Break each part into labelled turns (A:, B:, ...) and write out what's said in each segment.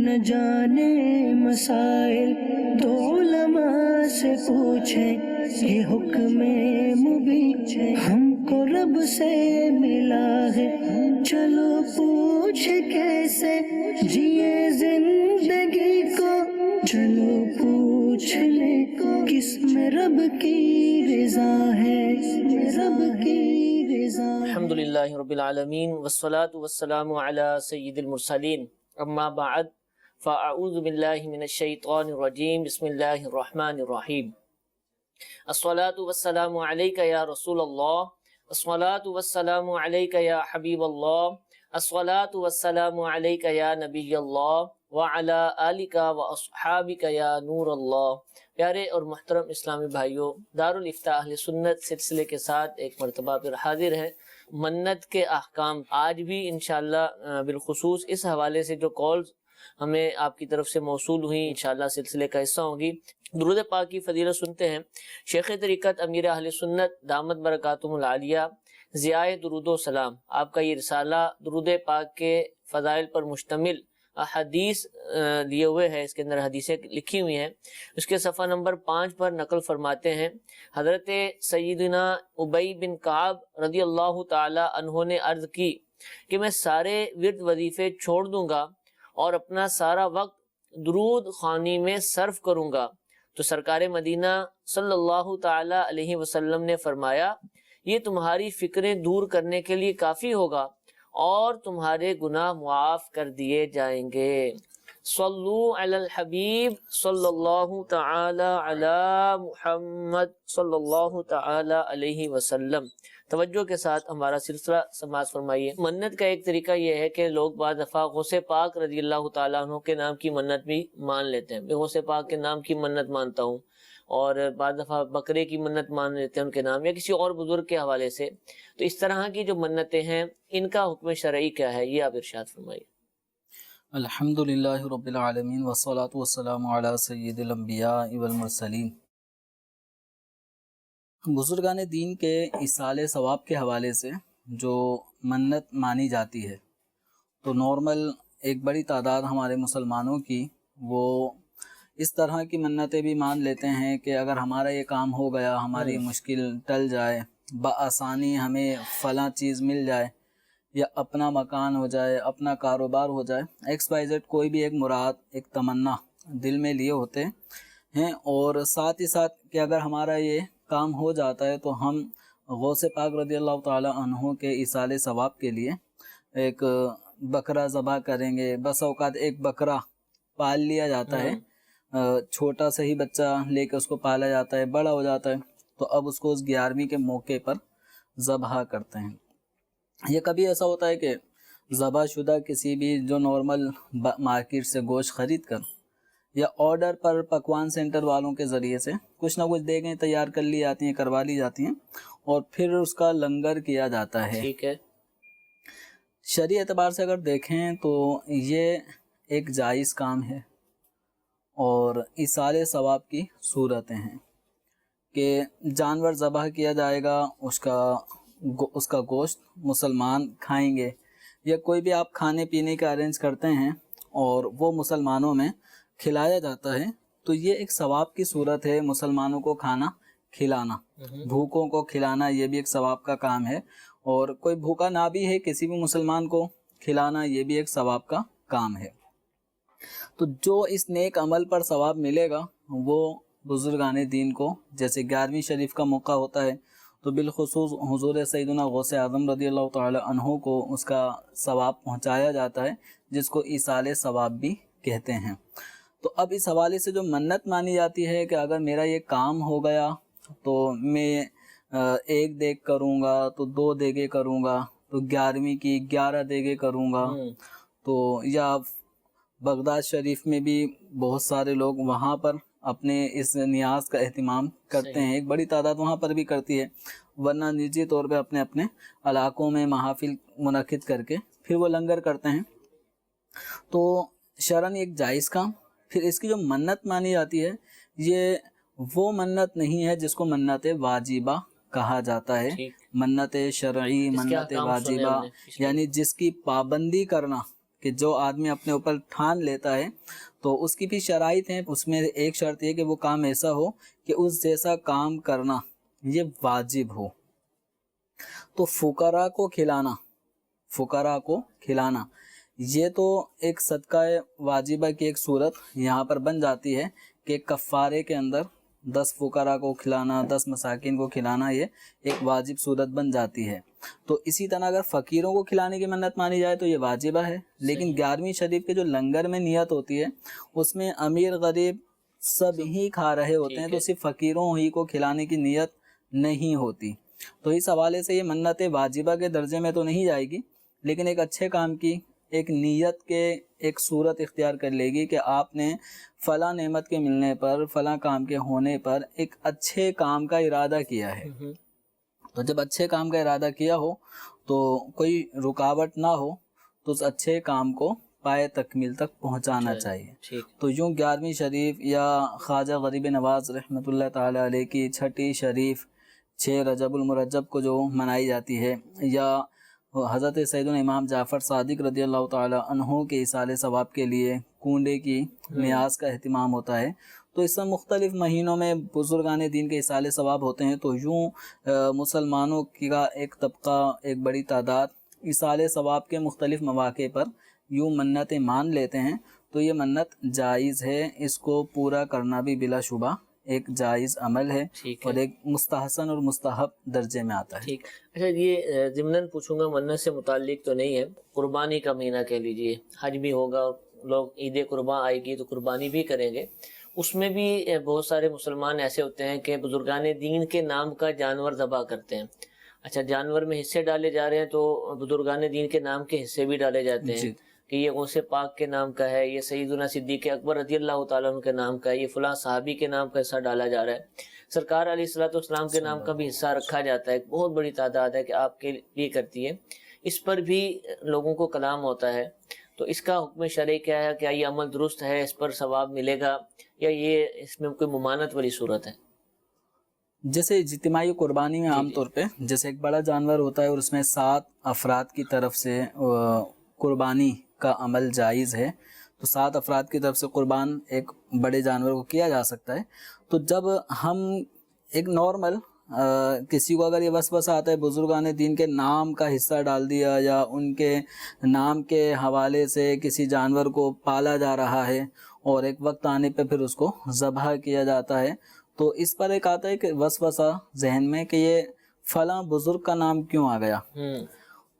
A: نہ جانے مسائل تو علماء سے پوچھیں، یہ حکم مبین ہم کو رب سے ملا ہے، چلو پوچھ کیسے جیے زندگی کو، چلو پوچھ لے کس میں رب کی رضا ہے، رب کی رضا۔
B: الحمدللہ رب العالمین والصلاة والسلام علی سید المرسلین، اما بعد فاعوذ باللہ من الشیطان الرجیم، بسم اللہ الرحمن الرحیم۔ الصلاة والسلام علیک یا رسول اللہ، الصلاة والسلام علیک یا حبیب اللہ، الصلاة والسلام علیک یا نبی اللہ وعلی آلک واصحابک یا نور اللہ۔ پیارے اور محترم اسلامی بھائیوں، دارالافتاء اہل سنت سلسلے کے ساتھ ایک مرتبہ پھر حاضر ہے۔ منت کے احکام آج بھی انشاءاللہ بالخصوص اس حوالے سے جو کالز ہمیں آپ کی طرف سے موصول ہوئی انشاءاللہ سلسلے کا حصہ ہوگی۔ درود پاک کی فضیلت سنتے ہیں۔ شیخ طریقت امیر اہل سنت دامت برکاتہم العالیہ ضیاء درود و سلام، آپ کا یہ رسالہ درود پاک کے فضائل پر مشتمل حدیث لیے ہوئے ہے، اس کے اندر حدیثیں لکھی ہوئی ہیں۔ اس کے صفحہ نمبر 5 پر نقل فرماتے ہیں، حضرت سیدنا ابی بن کعب رضی اللہ تعالی عنہ نے عرض کی کہ میں سارے ورد وظیفے چھوڑ دوں گا اور اپنا سارا وقت درود خوانی میں صرف کروں گا، تو سرکار مدینہ صلی اللہ تعالی علیہ وسلم نے فرمایا، یہ تمہاری فکریں دور کرنے کے لیے کافی ہوگا اور تمہارے گناہ معاف کر دیے جائیں گے۔ صلو علی الحبیب صلی اللہ تعالی علی محمد صلی اللہ تعالی علیہ وسلم۔ توجہ کے ساتھ ہمارا سلسلہ سماعت فرمائیے۔ منت کا ایک طریقہ یہ ہے کہ لوگ بعض دفعہ غوث پاک رضی اللہ تعالیٰ عنہ کے نام کی منت بھی مان لیتے ہیں، میں غوث پاک کے نام کی منت مانتا ہوں، اور بعض دفعہ بکرے کی منت مان لیتے ہیں ان کے نام یا کسی اور بزرگ کے حوالے سے۔ تو اس طرح کی جو منتیں ہیں ان کا حکم شرعی کیا ہے، یہ آپ ارشاد فرمائیے۔
C: الحمدللہ رب العالمین والصلاة والسلام علی سید الانبیاء والمرسلین۔ بزرگان دین کے ایصال ثواب کے حوالے سے جو منت مانی جاتی ہے، تو نارمل ایک بڑی تعداد ہمارے مسلمانوں کی وہ اس طرح کی منتیں بھی مان لیتے ہیں کہ اگر ہمارا یہ کام ہو گیا، ہماری مشکل ٹل جائے، بآسانی ہمیں فلاں چیز مل جائے، یا اپنا مکان ہو جائے، اپنا کاروبار ہو جائے، ایکس وائی زیڈ کوئی بھی ایک مراد، ایک تمنا دل میں لیے ہوتے ہیں، اور ساتھ ہی ساتھ کہ اگر ہمارا یہ کام ہو جاتا ہے تو ہم غوث پاک رضی اللہ تعالی عنہ کے ایصال ثواب کے لیے ایک بکرا ذبح کریں گے۔ بس اوقات ایک بکرا پال لیا جاتا ہے، چھوٹا سا ہی بچہ لے کے اس کو پالا جاتا ہے، بڑا ہو جاتا ہے تو اب اس کو اس 11ویں کے موقع پر ذبح کرتے ہیں۔ یہ کبھی ایسا ہوتا ہے کہ ذبح شدہ کسی بھی جو نارمل مارکیٹ سے گوشت خرید کر یا آرڈر پر پکوان سینٹر والوں کے ذریعے سے کچھ نہ کچھ دیگیں تیار کر لی جاتی ہیں، کروا لی جاتی ہیں، اور پھر اس کا لنگر کیا جاتا ہے۔
B: ٹھیک ہے،
C: شرعی اعتبار سے اگر دیکھیں تو یہ ایک جائز کام ہے، اور ایصال ثواب کی صورتیں ہیں کہ جانور ذبح کیا جائے گا، اس کا گوشت مسلمان کھائیں گے، یا کوئی بھی آپ کھانے پینے کا ارینج کرتے ہیں اور وہ مسلمانوں میں کھلایا جاتا ہے، تو یہ ایک ثواب کی صورت ہے۔ مسلمانوں کو کھانا کھلانا، بھوکوں کو کھلانا، یہ بھی ایک ثواب کا کام ہے، اور کوئی بھوکا نہ بھی ہے کسی بھی مسلمان کو کھلانا، یہ بھی ایک ثواب کا کام ہے۔ تو جو اس نیک عمل پر ثواب ملے گا وہ بزرگان دین کو، جیسے 11ویں شریف کا موقع ہوتا ہے تو بالخصوص حضور سیدنا غوث اعظم رضی اللہ تعالی عنہ کو اس کا ثواب پہنچایا جاتا ہے، جس کو ایصال ثواب بھی کہتے ہیں۔ تو اب اس حوالے سے جو منت مانی جاتی ہے کہ اگر میرا یہ کام ہو گیا تو میں 1 دیگ کروں گا، تو 2 دیگیں کروں گا، تو 11ویں کی 11 دیگیں کروں گا، تو یا بغداد شریف میں بھی بہت سارے لوگ وہاں پر اپنے اس نیاز کا اہتمام کرتے ہیں، ایک بڑی تعداد وہاں پر بھی کرتی ہے، ورنہ نجی طور پہ اپنے اپنے علاقوں میں محافل منعقد کر کے پھر وہ لنگر کرتے ہیں۔ تو شرعاً ایک جائز کام۔ پھر اس کی جو منت مانی جاتی ہے، یہ وہ منت نہیں ہے جس کو منت واجبہ کہا جاتا ہے۔ منت شرعی، منت واجبہ، یعنی جس کی پابندی کرنا کہ جو آدمی اپنے اوپر ٹھان لیتا ہے تو اس کی بھی شرائط ہیں. اس میں ایک شرط یہ کہ وہ کام ایسا ہو کہ اس جیسا کام کرنا یہ واجب ہو. تو فقراء کو کھلانا یہ تو ایک صدقہ واجبہ کی ایک صورت یہاں پر بن جاتی ہے کہ کفارے کے اندر 10 فقراء کو کھلانا، 10 مساکین کو کھلانا یہ ایک واجب صورت بن جاتی ہے. تو اسی طرح اگر فقیروں کو کھلانے کی منت مانی جائے تو یہ واجبہ ہے. لیکن 11ویں شریف کے جو لنگر میں نیت ہوتی ہے اس میں امیر غریب سب ہی کھا رہے ہوتے ہیں، تو صرف فقیروں ہی کو کھلانے کی نیت نہیں ہوتی. تو اس حوالے سے یہ منت واجبہ کے درجے میں تو نہیں جائے گی، لیکن ایک اچھے کام کی ایک نیت کے ایک صورت اختیار کر لے گی کہ آپ نے فلاں نعمت کے ملنے پر، فلاں کام کے ہونے پر ایک اچھے کام کا ارادہ کیا ہے. تو جب اچھے کام کا ارادہ کیا ہو تو کوئی رکاوٹ نہ ہو تو اس اچھے کام کو پائے تکمیل تک پہنچانا چاہیے. تو یوں 11ویں شریف یا خواجہ غریب نواز رحمۃ اللہ تعالی علیہ کی چھٹی شریف 6 رجب المرجب کو جو منائی جاتی ہے، یا حضرت سیدنا امام جعفر صادق رضی اللہ تعالی عنہ کے ایصال ثواب کے لیے کنڈے کی نیاز کا اہتمام ہوتا ہے. تو اس میں مختلف مہینوں میں بزرگان دین کے ایصال ثواب ہوتے ہیں. تو یوں مسلمانوں کا ایک طبقہ، ایک بڑی تعداد ایصال ثواب کے مختلف مواقع پر یوں منتیں مان لیتے ہیں. تو یہ منت جائز ہے، اس کو پورا کرنا بھی بلا شبہ ایک جائز عمل ہے اور ایک مستحسن اور مستحب درجے میں آتا ہے.
B: ٹھیک. اچھا، یہ ضمناً پوچھوں گا، منت سے متعلق تو نہیں ہے، قربانی کا مہینہ کہہ لیجئے، حج بھی ہوگا، لوگ عید قربان آئے گی تو قربانی بھی کریں گے. اس میں بھی بہت سارے مسلمان ایسے ہوتے ہیں کہ بزرگان دین کے نام کا جانور ذبح کرتے ہیں. اچھا، جانور میں حصے ڈالے جا رہے ہیں تو بزرگان دین کے نام کے حصے بھی ڈالے جاتے ہیں کہ یہ غوث پاک کے نام کا ہے، یہ سیدنا صدیق اکبر رضی اللہ تعالیٰ عنہ کے نام کا ہے، یہ فلاں صحابی کے نام کا حصہ ڈالا جا رہا ہے، سرکار علیہ الصلوۃ والسلام کے نام کا بھی حصہ رکھا جاتا ہے. ایک بہت بڑی تعداد ہے کہ آپ کے لیے کرتی ہے. اس پر بھی لوگوں کو کلام ہوتا ہے. تو اس کا حکم شرعی کیا ہے؟ کیا یہ عمل درست ہے؟ اس پر ثواب ملے گا یا یہ اس میں کوئی ممانعت والی صورت ہے؟
C: جیسے اجتماعی قربانی میں عام طور پہ جیسے ایک بڑا جانور ہوتا ہے اور اس میں 7 افراد کی طرف سے قربانی کا عمل جائز ہے، تو 7 افراد کی طرف سے قربان ایک بڑے جانور کو کیا جا سکتا ہے. تو جب ہم ایک نارمل کسی کو اگر یہ وسوسہ آتا ہے بزرگان دین کے نام کا حصہ ڈال دیا یا ان کے نام کے حوالے سے کسی جانور کو پالا جا رہا ہے اور ایک وقت آنے پہ پھر اس کو ذبح کیا جاتا ہے، تو اس پر ایک آتا ہے کہ وسوسہ ذہن میں کہ یہ فلاں بزرگ کا نام کیوں آ گیا.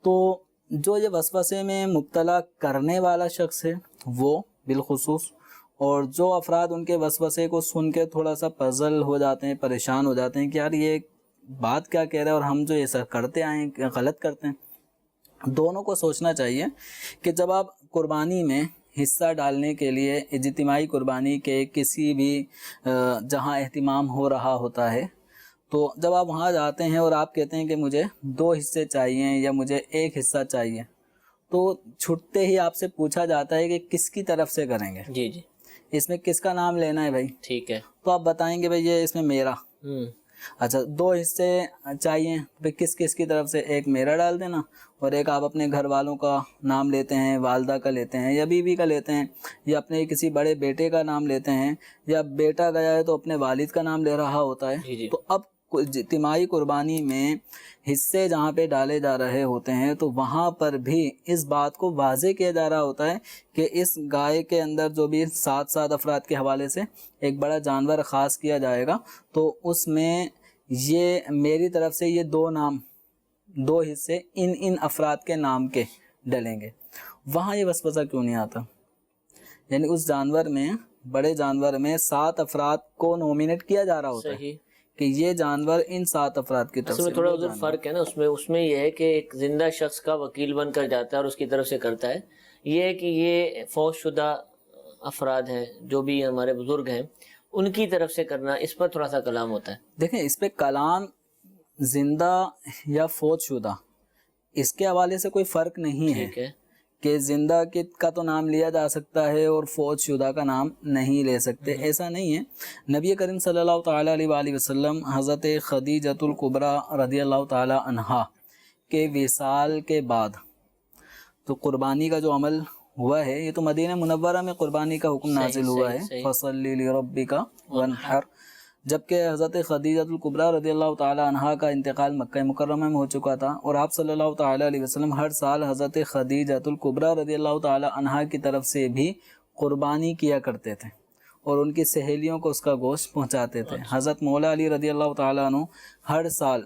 C: تو جو یہ وسوسے میں مبتلا کرنے والا شخص ہے وہ بالخصوص، اور جو افراد ان کے وسوسے کو سن کے تھوڑا سا پزل ہو جاتے ہیں، پریشان ہو جاتے ہیں کہ یار یہ بات کیا کہہ رہا ہے اور ہم جو یہ سب کرتے آئے ہیں غلط کرتے ہیں، دونوں کو سوچنا چاہیے کہ جب آپ قربانی میں حصہ ڈالنے کے لیے اجتماعی قربانی کے کسی بھی جہاں اہتمام ہو رہا ہوتا ہے، تو جب آپ وہاں جاتے ہیں اور آپ کہتے ہیں کہ مجھے 2 حصے چاہیے یا مجھے 1 حصہ چاہیے، تو چھٹتے ہی آپ سے پوچھا جاتا ہے کہ کس کی طرف سے کریں گے،
B: جی جی
C: اس میں کس کا نام لینا ہے بھائی.
B: ٹھیک ہے.
C: تو آپ بتائیں گے بھائی یہ اس میں میرا. اچھا 2 حصے چاہیے، پھر کس کس کی طرف سے؟ 1 میرا ڈال دینا اور 1 آپ اپنے گھر والوں کا نام لیتے ہیں، والدہ کا لیتے ہیں یا بیوی کا لیتے ہیں، یا اپنے کسی بڑے بیٹے کا نام لیتے ہیں، یا بیٹا گیا ہے تو اپنے والد کا نام لے رہا ہوتا ہے. تو اب اجتماعی قربانی میں حصے جہاں پہ ڈالے جا رہے ہوتے ہیں تو وہاں پر بھی اس بات کو واضح کیا جا رہا ہوتا ہے کہ اس گائے کے اندر جو بھی 7 افراد کے حوالے سے ایک بڑا جانور خاص کیا جائے گا، تو اس میں یہ میری طرف سے یہ 2 نام، 2 حصے ان افراد کے نام کے ڈلیں گے. وہاں یہ وسوسہ کیوں نہیں آتا؟ یعنی اس جانور میں، بڑے جانور میں 7 افراد کو نومینیٹ کیا جا رہا ہوتا ہے کہ یہ جانور ان 7 افراد کی طرف سے.
B: تھوڑا ادھر فرق ہے نا، اس میں یہ ہے کہ ایک زندہ شخص کا وکیل بن کر جاتا ہے اور اس کی طرف سے کرتا ہے. یہ ہے کہ یہ فوت شدہ افراد ہیں جو بھی ہمارے بزرگ ہیں ان کی طرف سے کرنا، اس پر تھوڑا سا کلام ہوتا ہے.
C: دیکھیں اس پہ کلام زندہ یا فوت شدہ اس کے حوالے سے کوئی فرق نہیں ہے.
B: ٹھیک ہے
C: کہ زندہ کا تو نام لیا جا سکتا ہے اور فوت شدہ کا نام نہیں لے سکتے، ایسا نہیں ہے. نبی کریم صلی اللہ تعالیٰ علیہ وآلہ وسلم حضرت خدیجۃ الکبریٰ رضی اللہ تعالیٰ عنہا کے وصال کے بعد تو قربانی کا جو عمل ہوا ہے، یہ تو مدینہ منورہ میں قربانی کا حکم نازل ہوا ہے، فصلی لربک وانحر، جبکہ حضرت خدیجہ الکبریٰ رضی اللہ تعالی عنہا کا انتقال مکہ مکرمہ میں ہو چکا تھا، اور آپ صلی اللہ تعالی علیہ وسلم ہر سال حضرت خدیجہ الکبریٰ رضی اللہ تعالی عنہا کی طرف سے بھی قربانی کیا کرتے تھے اور ان کی سہیلیوں کو اس کا گوشت پہنچاتے تھے۔ حضرت مولا علی رضی اللہ تعالیٰ عنہ ہر سال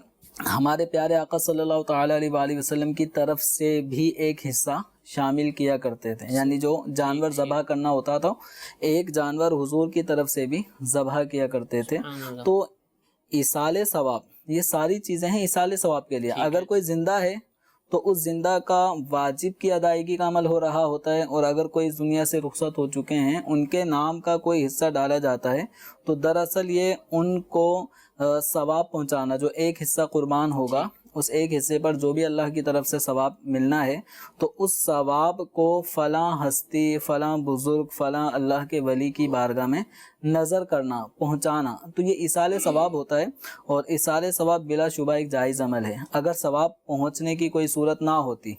C: ہمارے پیارے آقا صلی اللہ تعالیٰ علیہ وآلہ وسلم کی طرف سے بھی ایک حصہ شامل کیا کرتے تھے، یعنی جو جانور ذبح کرنا ہوتا تھا ایک جانور حضور کی طرف سے بھی ذبح کیا کرتے تھے۔ تو ایصال ثواب، یہ ساری چیزیں ہیں ایصال ثواب کے لیے۔ اگر کوئی زندہ ہے تو اس زندہ کا واجب کی ادائیگی کا عمل ہو رہا ہوتا ہے، اور اگر کوئی دنیا سے رخصت ہو چکے ہیں ان کے نام کا کوئی حصہ ڈالا جاتا ہے، تو دراصل یہ ان کو ثواب پہنچانا، جو ایک حصہ قربان ہوگا اس ایک حصے پر جو بھی اللہ کی طرف سے ثواب ملنا ہے، تو اس ثواب کو فلاں ہستی، فلاں بزرگ، فلاں اللہ کے ولی کی بارگاہ میں نظر کرنا، پہنچانا، تو یہ ایصال ثواب ہوتا ہے۔ اور ایصال ثواب بلا شبہ ایک جائز عمل ہے۔ اگر ثواب پہنچنے کی کوئی صورت نہ ہوتی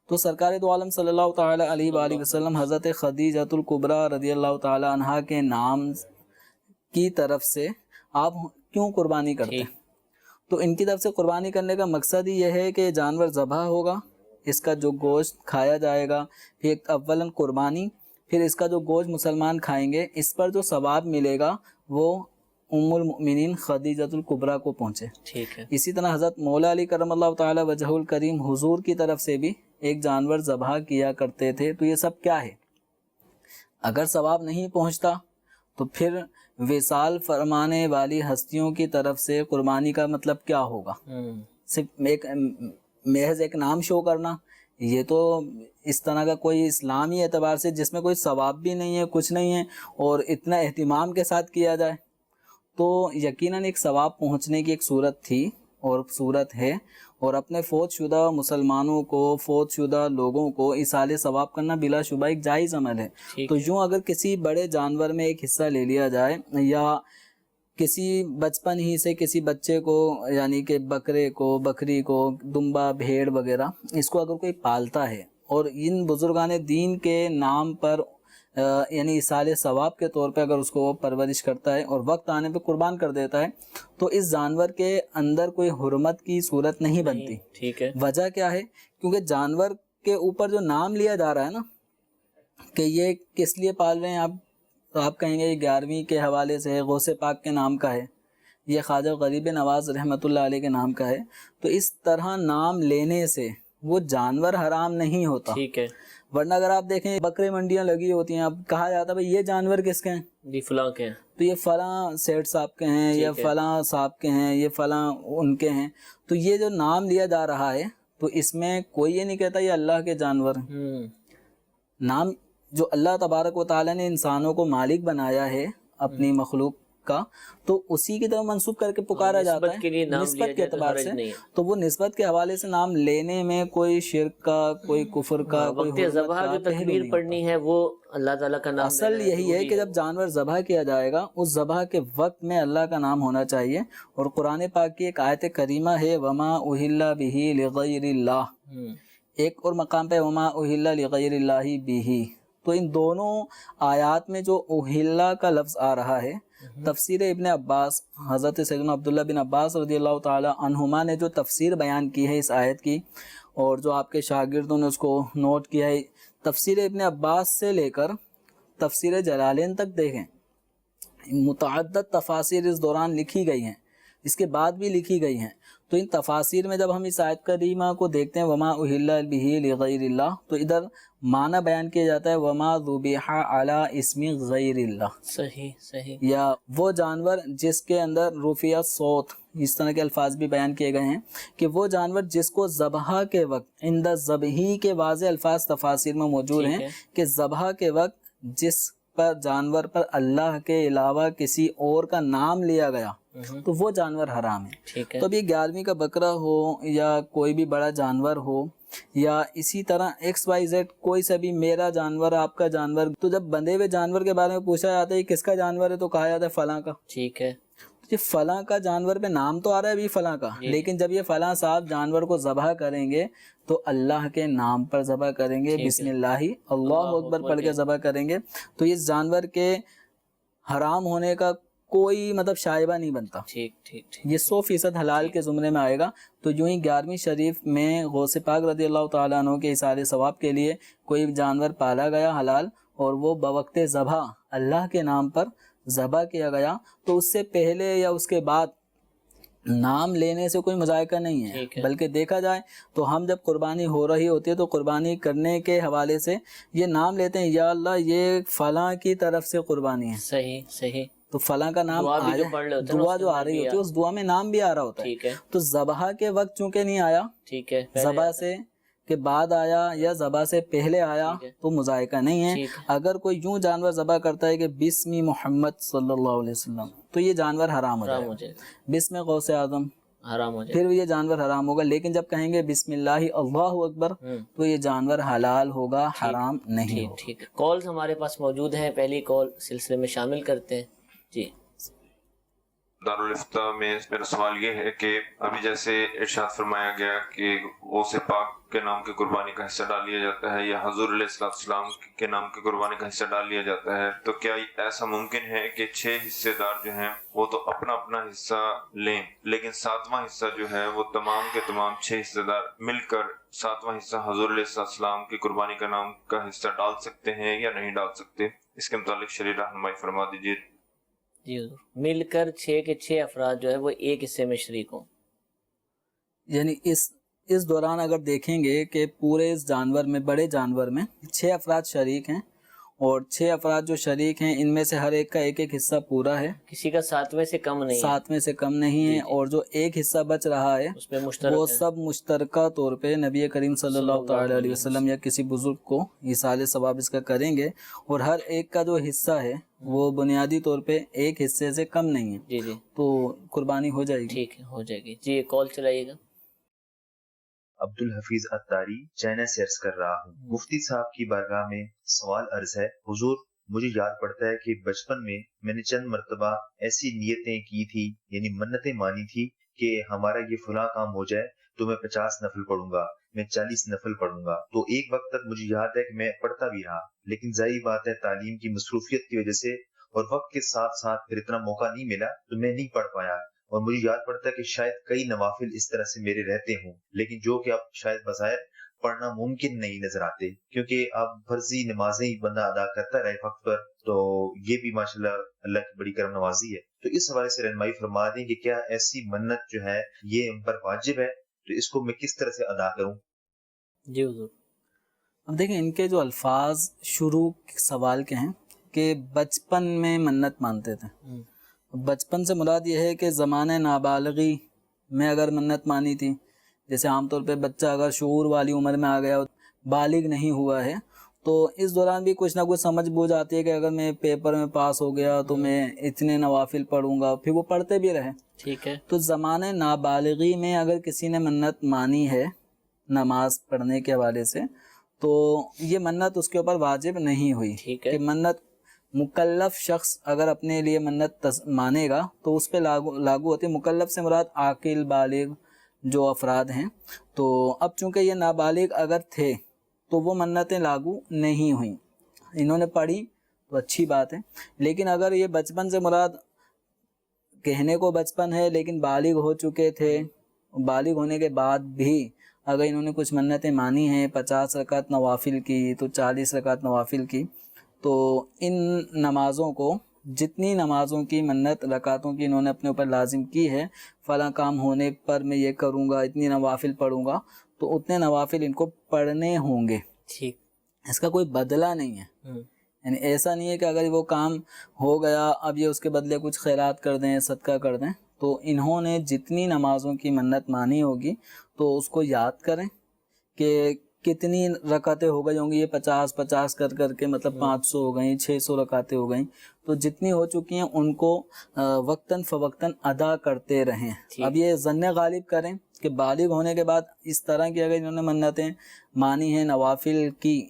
C: تو سرکار دو عالم صلی اللہ تعالی علیہ وآلہ وسلم حضرت خدیجہ الکبریٰ رضی اللہ تعالی عنہا کے نام کی طرف سے آپ کیوں قربانی کرتے ہیں؟ تو ان کی طرف سے قربانی کرنے کا مقصد ہی یہ ہے کہ جانور ذبح ہوگا، اس کا جو گوشت کھایا جائے گا، پھر اولاً قربانی، پھر اس کا جو گوشت مسلمان کھائیں گے، اس پر جو ثواب ملے گا وہ ام المؤمنین خدیجہ الکبریٰ کو پہنچے۔
B: ٹھیک ہے۔
C: اسی طرح حضرت مولا علی کرم اللہ تعالی وجہہ الکریم حضور کی طرف سے بھی ایک جانور ذبح کیا کرتے تھے۔ تو یہ سب کیا ہے؟ اگر ثواب نہیں پہنچتا تو پھر وصال فرمانے والی ہستیوں کی طرف سے قربانی کا مطلب کیا ہوگا؟ صرف ایک محض ایک نام شو کرنا، یہ تو اس طرح کا کوئی اسلامی اعتبار سے جس میں کوئی ثواب بھی نہیں ہے، کچھ نہیں ہے، اور اتنا اہتمام کے ساتھ کیا جائے، تو یقیناً ایک ثواب پہنچنے کی ایک صورت تھی اور صورت ہے، اور اپنے فوت شدہ مسلمانوں کو، فوت شدہ لوگوں کو ایصال ثواب کرنا بلا شبہ ایک جائز عمل ہے۔ تو یوں اگر کسی بڑے جانور میں ایک حصہ لے لیا جائے، یا کسی بچپن ہی سے کسی بچے کو، یعنی کہ بکرے کو، بکری کو، دمبا، بھیڑ وغیرہ، اس کو اگر کوئی پالتا ہے اور ان بزرگان دین کے نام پر یعنی ایصال ثواب کے طور پہ اگر اس کو پرورش کرتا ہے اور وقت آنے پہ قربان کر دیتا ہے، تو اس جانور کے اندر کوئی حرمت کی صورت نہیں بنتی۔
B: ٹھیک ہے۔
C: وجہ کیا ہے؟ کیونکہ جانور کے اوپر جو نام لیا جا رہا ہے نا کہ یہ کس لیے پال رہے ہیں آپ، تو آپ کہیں گے یہ 11ویں کے حوالے سے ہے، غوث پاک کے نام کا ہے، یہ خواجہ غریب نواز رحمۃ اللہ علیہ کے نام کا ہے۔ تو اس طرح نام لینے سے وہ جانور حرام نہیں ہوتا۔
B: ٹھیک ہے۔
C: ورنہ اگر آپ دیکھیں بکرے منڈیاں لگی ہوتی ہیں، اب کہا جاتا ہے بھائی یہ جانور کس کے ہیں؟
B: جی فلاں کے ہیں،
C: تو یہ فلاں سیٹ صاحب کے ہیں، یا فلاں صاحب کے ہیں، یہ فلاں ان کے ہیں۔ تو یہ جو نام لیا جا رہا ہے تو اس میں کوئی یہ نہیں کہتا یہ اللہ کے جانور ہیں۔ نام جو اللہ تبارک و تعالیٰ نے انسانوں کو مالک بنایا ہے اپنی مخلوق کا، تو اسی کی طرف منسوب کر کے پکارا جاتا ہے نسبت کے اعتبار سے۔ تو وہ نسبت کے حوالے سے نام لینے میں کوئی شرک کا، کوئی کفر کا، کوئی
B: وقت ذبح جو تکبیر پڑھنی ہے وہ اللہ تعالیٰ کا نام۔
C: اصل یہی ہے کہ جب جانور ذبح کیا جائے گا اس ذبح کے وقت میں اللہ کا نام ہونا چاہیے۔ اور قرآن پاک کی ایک آیت کریمہ ہے وما اہل بہ لغیر اللہ، ایک اور مقام پہ وما اہل لغیر اللہ بہ۔ تو ان دونوں آیات میں جو اہلا کا لفظ آ رہا ہے، تفسیر ابن عباس، حضرت سیدنا عبداللہ بن عباس رضی اللہ تعالی عنہما نے جو تفسیر بیان کی ہے اس آیت کی، اور جو آپ کے شاگردوں نے اس کو نوٹ کیا ہے، تفسیر ابن عباس سے لے کر تفسیر جلالین تک دیکھیں، متعدد تفاسیر اس دوران لکھی گئی ہیں، اس کے بعد بھی لکھی گئی ہیں۔ تو ان تفاسیر میں جب ہم اس آیت کریمہ کو دیکھتے ہیں وما اہل بہ لغیر اللہ، تو ادھر معنی بیان کیا جاتا ہے وما ذبح علی اسم غیر اللہ،
B: صحیح، یا
C: وہ جانور جس کے اندر رفع صوت، اس طرح کے الفاظ بھی بیان کیے گئے ہیں کہ وہ جانور جس کو ذبح کے وقت، عند ذبحی کے واضح الفاظ تفاسیر میں موجود ہیں کہ ذبح کے وقت جس پر جانور پر اللہ کے علاوہ کسی اور کا نام لیا گیا تو وہ جانور حرام ہے۔ تو اب یہ 11ویں کا بکرا ہو یا کوئی بھی بڑا جانور ہو، یا اسی طرح XYZ کوئی سا بھی میرا جانور آپ کا جانور، تو جب بندے ہوئے جانور کے بارے میں پوچھا جاتا ہے کس کا جانور ہے تو کہا جاتا ہے فلاں کا.
B: ٹھیک ہے.
C: یہ فلاں کا جانور پہ نام تو آ رہا ہے ابھی فلاں کا، لیکن جب یہ فلاں صاحب جانور کو ذبح کریں گے تو اللہ کے نام پر ذبح کریں گے، بسم اللہ اللہ اکبر پڑھ کے ذبح کریں گے، تو اس جانور کے حرام ہونے کا کوئی مطلب شائبہ نہیں بنتا.
B: ٹھیک ٹھیک ٹھیک.
C: یہ 100% حلال کے زمرے میں آئے گا. تو یوں ہی 11ویں شریف میں غوث پاک رضی اللہ تعالیٰ عنہ کے اثار ثواب کے لیے کوئی جانور پالا گیا حلال اور وہ بوقت ذبح اللہ کے نام پر ذبح کیا گیا، تو اس سے پہلے یا اس کے بعد نام لینے سے کوئی مذائقہ نہیں ہے، بلکہ دیکھا جائے تو ہم جب قربانی ہو رہی ہوتی ہے تو قربانی کرنے کے حوالے سے یہ نام لیتے ہیں، یا اللہ یہ فلاں کی طرف سے قربانی ہے.
B: صحیح صحیح.
C: تو فلاں کا نام دعا جو آ رہی ہوتی ہے اس دعا میں نام بھی آ رہا ہوتا ہے. تو ذبح کے وقت چونکہ نہیں آیا،
B: ٹھیک ہے،
C: ذبح سے کے بعد آیا یا ذبح سے پہلے آیا تو مذائقہ نہیں ہے. اگر کوئی یوں جانور ذبح کرتا ہے کہ بسم محمد صلی اللہ علیہ وسلم تو یہ جانور حرام ہو جائے گا. بسم غوث اعظم
B: حرام ہو جائے
C: پھر یہ جانور حرام ہوگا. لیکن جب کہیں گے بسم اللہ اللہ اکبر تو یہ جانور حلال ہوگا، حرام نہیں ہوگا.
B: ٹھیک ہے. کالز ہمارے پاس موجود ہیں، پہلی کال سلسلے میں شامل کرتے ہیں. جی.
D: دارالفتہ میں میرا سوال یہ ہے کہ ابھی جیسے ارشاد فرمایا گیا کہ غوث پاک کے نام کی قربانی کا حصہ ڈال لیا جاتا ہے یا حضور علیہ السلام کے نام کی قربانی کا حصہ ڈال لیا جاتا ہے، تو کیا ایسا ممکن ہے کہ 6 حصے دار جو ہیں وہ تو اپنا اپنا حصہ لیں، لیکن 7واں حصہ جو ہے وہ تمام کے تمام 6 حصے دار مل کر 7واں حصہ حضور علیہ السلام کی قربانی کا نام کا حصہ ڈال سکتے ہیں یا نہیں ڈال سکتے؟ اس کے متعلق شرعی رہنمائی فرما دیجیے.
B: جی حضور. مل کر 6 کے 6 افراد جو ہے وہ ایک حصے میں شریک ہوں.
C: یعنی اس دوران اگر دیکھیں گے کہ پورے اس جانور میں، بڑے جانور میں 6 افراد شریک ہیں اور 6 افراد جو شریک ہیں ان میں سے ہر ایک کا ایک ایک حصہ پورا ہے،
B: کسی کا 7ویں سے کم نہیں ہے،
C: 7ویں سے کم نہیں ہے، اور جو ایک حصہ بچ رہا ہے
B: اس میں مشترک
C: وہ
B: ہے.
C: سب مشترکہ طور پہ نبی کریم صلی اللہ تعالی علیہ وسلم یا کسی بزرگ کو ایصال ثواب اس کا کریں گے، اور ہر ایک کا جو حصہ ہے وہ بنیادی طور پہ ایک حصے سے کم نہیں ہے.
B: جی جی.
C: تو قربانی ہو جائے گی.
B: ٹھیک ہے، ہو جائے گی. جی کال چلائیے گا.
E: عبدالحفیظ عطاری چائنا سے عرض کر رہا ہوں. مفتی صاحب کی بارگاہ میں سوال عرض ہے. حضور مجھے یاد پڑتا ہے کہ بچپن میں نے چند مرتبہ ایسی نیتیں کی تھی، یعنی منتیں مانی تھی کہ ہمارا یہ فلاں کام ہو جائے تو میں 50 نفل پڑھوں گا، میں 40 نفل پڑھوں گا. تو ایک وقت تک مجھے یاد ہے کہ میں پڑھتا بھی رہا، لیکن ظاہر بات ہے تعلیم کی مصروفیت کی وجہ سے اور وقت کے ساتھ ساتھ پھر اتنا موقع نہیں ملا تو میں نہیں پڑھ پایا. اور مجھے یاد پڑتا ہے کہ شاید کئی نوافل اس طرح سے میرے رہتے ہوں، لیکن جو کہ اب شاید بظاہر پڑھنا ممکن نہیں نظر آتے، کیونکہ اب فرضی نمازیں ہی بندہ ادا کرتا رہے وقت پر، تو یہ بھی ماشاءاللہ اللہ کی بڑی کرم نوازی ہے. تو اس حوالے سے رہنمائی فرما دیں کہ کیا ایسی منت جو ہے یہ ان پر واجب ہے، تو اس کو میں کس طرح سے ادا کروں؟
B: جی حضور.
C: اب دیکھیں ان کے جو الفاظ شروع سوال کے ہیں کہ بچپن میں منت مانتے تھے. بچپن سے مراد یہ ہے کہ زمانہ نابالغی میں اگر منت مانی تھی، جیسے عام طور پہ بچہ اگر شعور والی عمر میں آ گیا، بالغ نہیں ہوا ہے، تو اس دوران بھی کچھ نہ کچھ سمجھ بوجھ آتی ہے کہ اگر میں پیپر میں پاس ہو گیا تو میں اتنے نوافل پڑھوں گا، پھر وہ پڑھتے بھی رہے.
B: ٹھیک ہے.
C: تو زمانہ نابالغی میں اگر کسی نے منت مانی ہے نماز پڑھنے کے حوالے سے تو یہ منت اس کے اوپر واجب نہیں ہوئی.
B: ٹھیک ہے.
C: کہ منت مکلف شخص اگر اپنے لیے منت مانے گا تو اس پہ لاگو ہوتی ہے. مکلف سے مراد عاقل بالغ جو افراد ہیں. تو اب چونکہ یہ نابالغ اگر تھے تو وہ منتیں لاگو نہیں ہوئیں، انہوں نے پڑھی تو اچھی بات ہے. لیکن اگر یہ بچپن سے مراد کہنے کو بچپن ہے لیکن بالغ ہو چکے تھے، بالغ ہونے کے بعد بھی اگر انہوں نے کچھ منتیں مانی ہیں، 50 رکعت نوافل کی تو 40 رکعت نوافل کی، تو ان نمازوں کو، جتنی نمازوں کی منت رکعتوں کی انہوں نے اپنے اوپر لازم کی ہے، فلاں کام ہونے پر میں یہ کروں گا، اتنی نوافل پڑھوں گا، تو اتنے نوافل ان کو پڑھنے ہوں گے.
B: ٹھیک.
C: اس کا کوئی بدلہ نہیں ہے. یعنی ایسا نہیں ہے کہ اگر وہ کام ہو گیا اب یہ اس کے بدلے کچھ خیرات کر دیں، صدقہ کر دیں. تو انہوں نے جتنی نمازوں کی منت مانی ہوگی تو اس کو یاد کریں کہ کتنی رکعتیں ہو گئی ہوں گی، یہ 50 کر کر کے مطلب 500 ہو گئیں، 600 رکعتیں ہو گئیں، تو جتنی ہو چکی ہیں ان کو وقتاً فوقتاً ادا کرتے رہیں۔ اب یہ ظن غالب کریں کہ بالغ ہونے کے بعد اس طرح کی اگر انہوں نے منتیں مانی ہیں نوافل کی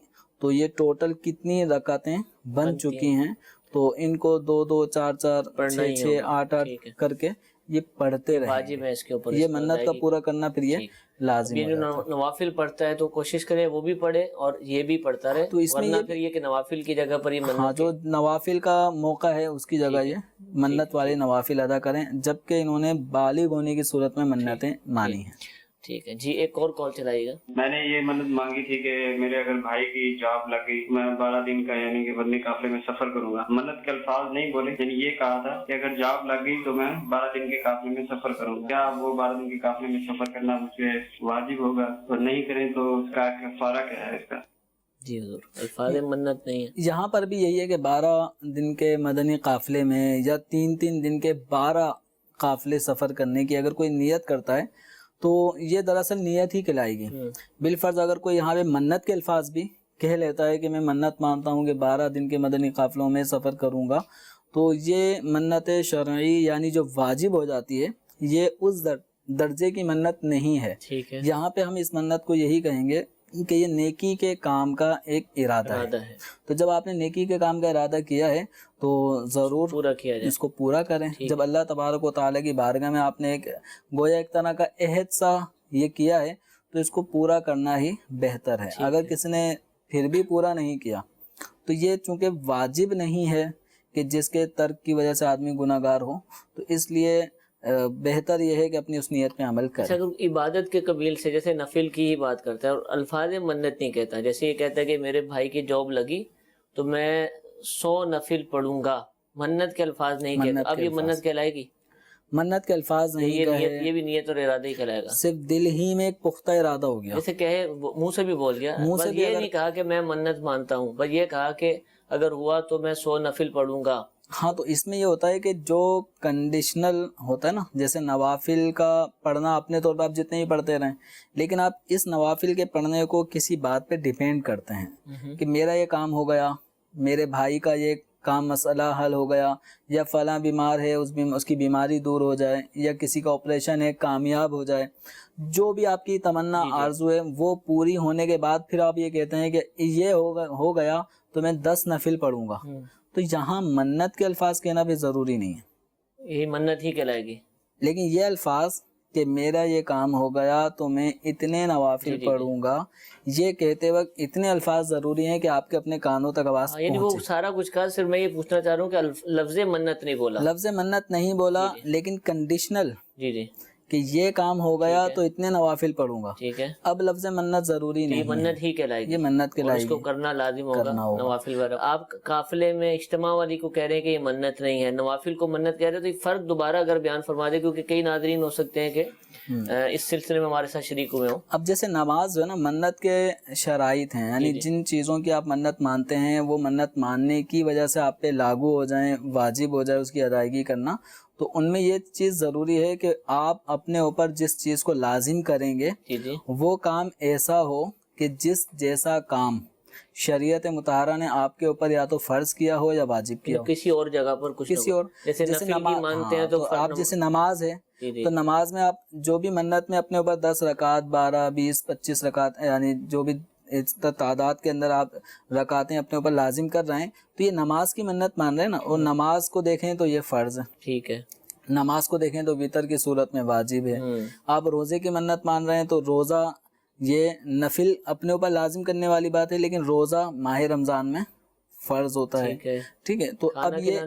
C: تو یہ ٹوٹل کتنی رکعتیں بن چکی ہیں، تو ان کو 2 2 4 4 6 6 8 8 کر کے یہ پڑھتے رہیں،
B: واجب ہے اس کے اوپر
C: یہ منت کا پورا کرنا پھر یہ لازم
B: یہ
C: ہے۔
B: جو نوافل پڑھتا ہے تو کوشش کرے وہ بھی پڑھے اور یہ بھی پڑھتا رہے،
C: تو اس میں
B: ورنہ پھر یہ کہ نوافل کی جگہ پر یہ
C: ہاں
B: منت
C: جو نوافل کا موقع ہے اس کی جگہ یہ منت والے نوافل ادا کریں، جبکہ انہوں نے بالغ ہونے کی صورت میں منتیں مانی ہیں۔
B: ٹھیک ہے جی، ایک اور کال چلائیے گا۔
F: میں نے یہ منت مانگی تھی کہ میرے اگر بھائی کی جاب لگ گئی، میں 12 دن کا یعنی کہ بدنی قافلے میں سفر کروں گا۔ منت کے الفاظ نہیں بولے، یعنی یہ کہا تھا کہ اگر جاب لگ گئی تو میں 12 دن کے قافلے میں سفر کروں گا۔ کیا وہ 12 دن کے قافلے میں سفر کرنا مجھے واجب ہوگا، اور نہیں کریں تو اس کا کفارہ کیا ہے اس کا؟
B: جی حضور، الفاظ منت نہیں ہے
C: یہاں پر بھی یہی ہے کہ 12 دن کے مدنی قافلے میں یا 3 دن کے 12 قافلے سفر کرنے کی اگر کوئی نیت کرتا ہے تو یہ دراصل نیت ہی کہلائے گی۔ بالفرض اگر کوئی یہاں پہ منت کے الفاظ بھی کہہ لیتا ہے کہ میں منت مانتا ہوں کہ 12 دن کے مدنی قافلوں میں سفر کروں گا، تو یہ منت شرعی یعنی جو واجب ہو جاتی ہے، یہ اس درجے کی منت نہیں ہے۔
B: ٹھیک ہے،
C: یہاں پہ ہم اس منت کو یہی کہیں گے کہ یہ نیکی کے کام کا ایک ارادہ ہے۔ تو جب آپ نے نیکی کے کام کا ارادہ کیا ہے تو ضرور
B: پورا کیا جائے،
C: اس کو پورا کریں۔ جب اللہ تبارک و تعالیٰ کی بارگاہ میں آپ نے گویا ایک طرح کا عہد سا یہ کیا ہے تو اس کو پورا کرنا ہی بہتر ہے۔ اگر کسی نے پھر بھی پورا نہیں کیا تو یہ چونکہ واجب نہیں ہے کہ جس کے ترک کی وجہ سے آدمی گناہ گار ہو، تو اس لیے بہتر یہ ہے کہ اپنی اس نیت پہ عمل کریں۔
B: اگر عبادت کے قبیل سے جیسے نفل کی ہی بات کرتا ہے اور الفاظ منت نہیں کہتا، جیسے یہ کہتا ہے کہ میرے بھائی کی جاب لگی تو میں 100 نفل پڑھوں گا، منت کے الفاظ نہیں کہتا، اب یہ منت کہلائے گی؟
C: منت کے الفاظ نہیں کہے،
B: یہ بھی نیت اور ارادہ ہی کہلائے گا،
C: صرف دل ہی میں ایک پختہ ارادہ ہو گیا،
B: جیسے کہے منہ سے بھی بول گیا، بس یہ نہیں کہا کہ میں منت مانتا ہوں، بس یہ کہا کہ اگر ہوا تو میں 100 نفل پڑھوں گا۔
C: ہاں تو اس میں یہ ہوتا ہے کہ جو کنڈیشنل ہوتا ہے نا، جیسے نوافل کا پڑھنا اپنے طور پر آپ جتنے ہی پڑھتے رہیں، لیکن آپ اس نوافل کے پڑھنے کو کسی بات پہ ڈیپینڈ کرتے ہیں کہ میرا یہ کام ہو گیا، میرے بھائی کا یہ کام مسئلہ حل ہو گیا، یا فلاں بیمار ہے اس کی بیماری دور ہو جائے، یا کسی کا آپریشن ہے کامیاب ہو جائے، جو بھی آپ کی تمنا آرزو ہے وہ پوری ہونے کے بعد پھر آپ یہ کہتے ہیں کہ یہ ہو گیا تو میں 10 نفل پڑھوں گا، تو یہاں منت کے الفاظ کہنا بھی ضروری نہیں ہے،
B: یہ منت ہی کہلائے گی۔
C: لیکن یہ الفاظ کہ میرا یہ کام ہو گیا تو میں اتنے نوافل پڑھوں گا، یہ کہتے وقت اتنے الفاظ ضروری ہیں کہ آپ کے اپنے کانوں تک آواز
B: یعنی وہ
C: پہنچے۔
B: سارا کچھ کہا، صرف میں یہ پوچھنا چاہ رہا ہوں کہ لفظ منت نہیں بولا،
C: لفظ منت نہیں بولا، لیکن کنڈیشنل
B: جی
C: کہ یہ کام ہو گیا تو اتنے نوافل پڑھوں گا،
B: ٹھیک ہے،
C: اب لفظ منت ضروری
B: یہ
C: نہیں ہے،
B: منت ہی کہلائے گی،
C: یہ منت کے
B: اور اس
C: لائے
B: کو
C: گی،
B: کرنا لازم ہوگا،
C: کرنا ہوگا۔
B: نوافل وغیرہ۔ آپ قافلے میں اجتماع والی کو کہہ رہے ہیں کہ یہ منت نہیں ہے، نوافل کو منت کہہ رہے ہیں، تو یہ فرق دوبارہ اگر بیان فرما دے، کیونکہ کئی ناظرین ہو سکتے ہیں کہ اس سلسلے میں ہمارے ساتھ شریک ہوئے ہوں۔
C: اب جیسے نماز جو ہے نا، منت کے شرائط ہیں، یعنی جن چیزوں کی آپ منت مانتے ہیں وہ منت ماننے کی وجہ سے آپ پہ لاگو ہو جائیں، واجب ہو جائے اس کی ادائیگی کرنا، تو ان میں یہ چیز ضروری ہے کہ آپ اپنے اوپر جس چیز کو لازم کریں گے وہ کام ایسا ہو کہ جس جیسا کام شریعت مطہرہ نے آپ کے اوپر یا تو فرض کیا ہو یا واجب کیا ہو،
B: کسی اور جگہ پر کچھ
C: کسی اور،
B: جیسے نفل کی مانتے ہیں تو
C: آپ جیسے نماز ہے تو نماز میں آپ جو بھی منت میں اپنے اوپر 10 رکعت 12 20 25 رکعت یعنی جو بھی تعداد کے اندر آپ رکعتیں اپنے اوپر لازم کر رہے ہیں، تو یہ نماز کی منت مان رہے ہیں نا، اور نماز کو دیکھیں تو یہ فرض ہے،
B: ٹھیک ہے،
C: نماز کو دیکھیں تو وطر کی صورت میں واجب ہے، آپ روزے کی منت مان رہے ہیں تو روزہ یہ نفل اپنے اوپر لازم کرنے والی بات ہے، لیکن روزہ ماہ رمضان میں فرض ہوتا ہے، ٹھیک ہے۔ تو اب یہ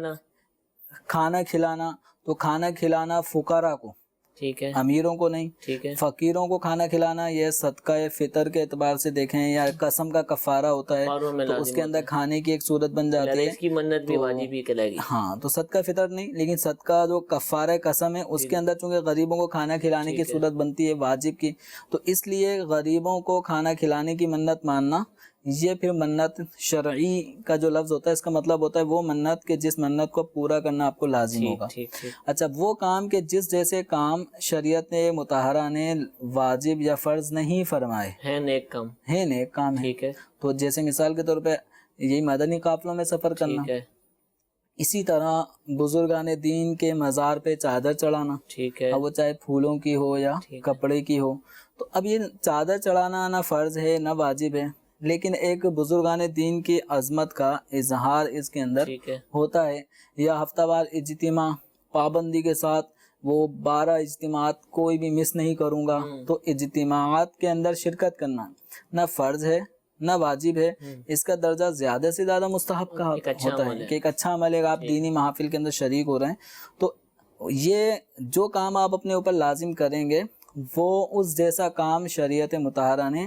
C: کھانا کھلانا، تو کھانا کھلانا فقراء کو،
B: ٹھیک ہے،
C: امیروں کو نہیں،
B: ٹھیک ہے،
C: فقیروں کو کھانا کھلانا یہ صدقہ فطر کے اعتبار سے دیکھیں یا قسم کا کفارہ ہوتا ہے تو اس کے اندر کھانے کی ایک صورت بن جاتی ہے،
B: اس کی منت بھی واجب ہی کہلائے گی۔
C: ہاں تو صدقہ فطر نہیں، لیکن صدقہ جو کفارہ قسم ہے اس کے اندر چونکہ غریبوں کو کھانا کھلانے کی صورت بنتی ہے واجب کی، تو اس لیے غریبوں کو کھانا کھلانے کی منت ماننا یہ پھر منت شرعی کا جو لفظ ہوتا ہے اس کا مطلب ہوتا ہے وہ منت کہ جس منت کو پورا کرنا آپ کو لازم ہوگا. اچھا وہ کام کہ جس جیسے کام شریعت مطہرہ نے واجب یا فرض نہیں فرمائے
B: ہے نیک کام
C: ہے.
B: ٹھیک ہے.
C: تو جیسے مثال کے طور پہ یہی مدنی قافلوں میں سفر کرنا.
B: ٹھیک ہے.
C: اسی طرح بزرگان دین کے مزار پہ چادر چڑھانا.
B: ٹھیک ہے.
C: اب وہ چاہے پھولوں کی ہو یا کپڑے کی ہو. تو اب یہ چادر چڑھانا نہ فرض ہے نہ واجب ہے، لیکن ایک بزرگان دین کی عظمت کا اظہار اس کے اندر ہوتا ہے. یا ہفتہ وار اجتماع پابندی کے ساتھ، وہ 12 اجتماعات کوئی بھی مس نہیں کروں گا. تو اجتماعات کے اندر شرکت کرنا نہ فرض ہے نہ واجب ہے، اس کا درجہ زیادہ سے زیادہ مستحب کا ہوتا ہے کہ ایک اچھا عمل ہے. آپ دینی محافل کے اندر شریک ہو رہے ہیں تو یہ جو کام آپ اپنے اوپر لازم کریں گے وہ اس جیسا کام شریعت مطہرہ نے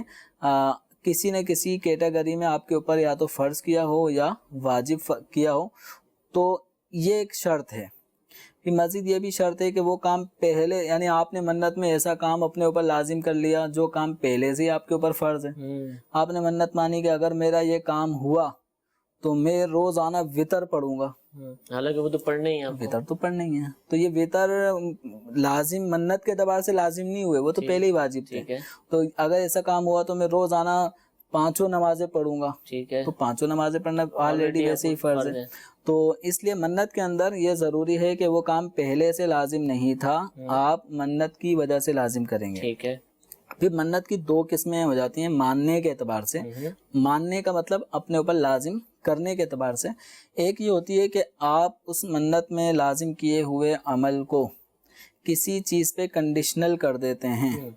C: کسی نہ کسی کیٹیگری میں آپ کے اوپر یا تو فرض کیا ہو یا واجب کیا ہو. تو یہ ایک شرط ہے. پھر مزید یہ بھی شرط ہے کہ وہ کام پہلے، یعنی آپ نے منت میں ایسا کام اپنے اوپر لازم کر لیا جو کام پہلے سے آپ کے اوپر فرض ہے. آپ نے منت مانی کہ اگر میرا یہ کام ہوا تو میں روزانہ وطر پڑھوں گا.
B: حالانکہ وہ تو پڑھنا ہی ہے،
C: وطر تو پڑھنا ہی ہے. تو یہ وطر لازم منت کے اعتبار سے لازم نہیں ہوئے، وہ تو پہلے ہی واجب تھے. تو اگر ایسا کام ہوا تو میں روزانہ 5 نمازیں پڑھوں گا.
B: ٹھیک ہے.
C: تو 5 نمازیں پڑھنا آلریڈی ویسے ہی فرض ہے. تو اس لیے منت کے اندر یہ ضروری ہے کہ وہ کام پہلے سے لازم نہیں تھا، آپ منت کی وجہ سے لازم کریں گے.
B: ٹھیک ہے.
C: پھر منت کی 2 قسمیں ہو جاتی ہیں ماننے کے اعتبار سے. ماننے کا مطلب اپنے اوپر لازم کرنے کے اعتبار سے. ایک یہ ہوتی ہے کہ آپ اس منت میں لازم کیے ہوئے عمل کو کسی چیز پہ کنڈیشنل کر دیتے ہیں،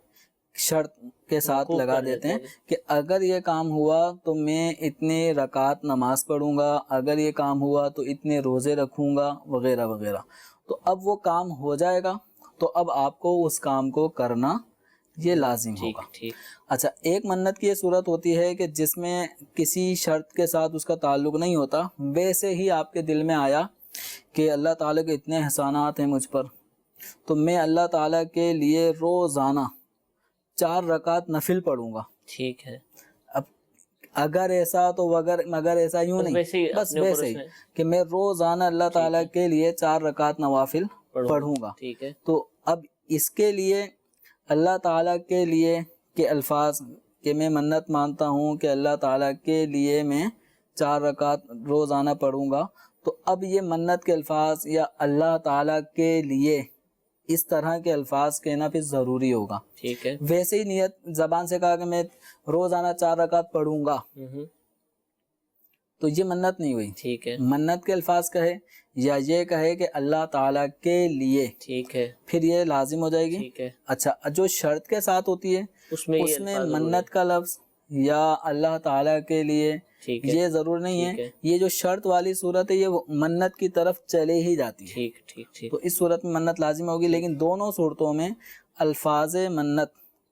C: شرط کے ساتھ لگا دیتے ہیں کہ اگر یہ کام ہوا تو میں اتنے رکعت نماز پڑھوں گا، اگر یہ کام ہوا تو اتنے روزے رکھوں گا وغیرہ وغیرہ. تو اب وہ کام ہو جائے گا تو اب آپ کو اس کام کو کرنا یہ لازم ہوگا. اچھا ایک منت کی یہ صورت ہوتی ہے کہ جس میں کسی شرط کے ساتھ اس کا تعلق نہیں ہوتا، ویسے ہی آپ کے دل میں آیا کہ اللہ تعالیٰ کے اتنے احسانات ہیں مجھ پر، تو میں اللہ تعالیٰ کے لیے روزانہ 4 رکعت نفل پڑھوں گا.
B: ٹھیک ہے.
C: اب اگر ایسا تو مگر ایسا یوں نہیں، بس ویسے ہی کہ میں روزانہ اللہ تعالیٰ کے لیے 4 رکعت نوافل پڑھوں گا.
B: ٹھیک ہے.
C: تو اب اس کے لیے اللہ تعالیٰ کے لیے کے الفاظ کہ میں منت مانتا ہوں کہ اللہ تعالیٰ کے لیے میں 4 رکعت روزانہ پڑھوں گا. تو اب یہ منت کے الفاظ یا اللہ تعالیٰ کے لیے اس طرح کے الفاظ کہنا پھر ضروری ہوگا.
B: ٹھیک ہے.
C: ویسے ہی نیت زبان سے کہا کہ میں روزانہ 4 رکعت پڑھوں گا تو یہ منت نہیں ہوئی.
B: ٹھیک ہے.
C: منت کے الفاظ کہے یا یہ کہے کہ اللہ تعالیٰ کے لیے،
B: ٹھیک ہے،
C: پھر یہ لازم ہو جائے گی.
B: ٹھیک ہے.
C: اچھا جو شرط کے ساتھ ہوتی ہے اس میں منت کا لفظ یا اللہ تعالیٰ کے لیے یہ ضرور نہیں ہے. یہ جو شرط والی صورت ہے یہ منت کی طرف چلے ہی جاتی ہے.
B: ٹھیک ٹھیک ٹھیک.
C: تو اس صورت میں منت لازم ہوگی، لیکن دونوں صورتوں میں الفاظ منت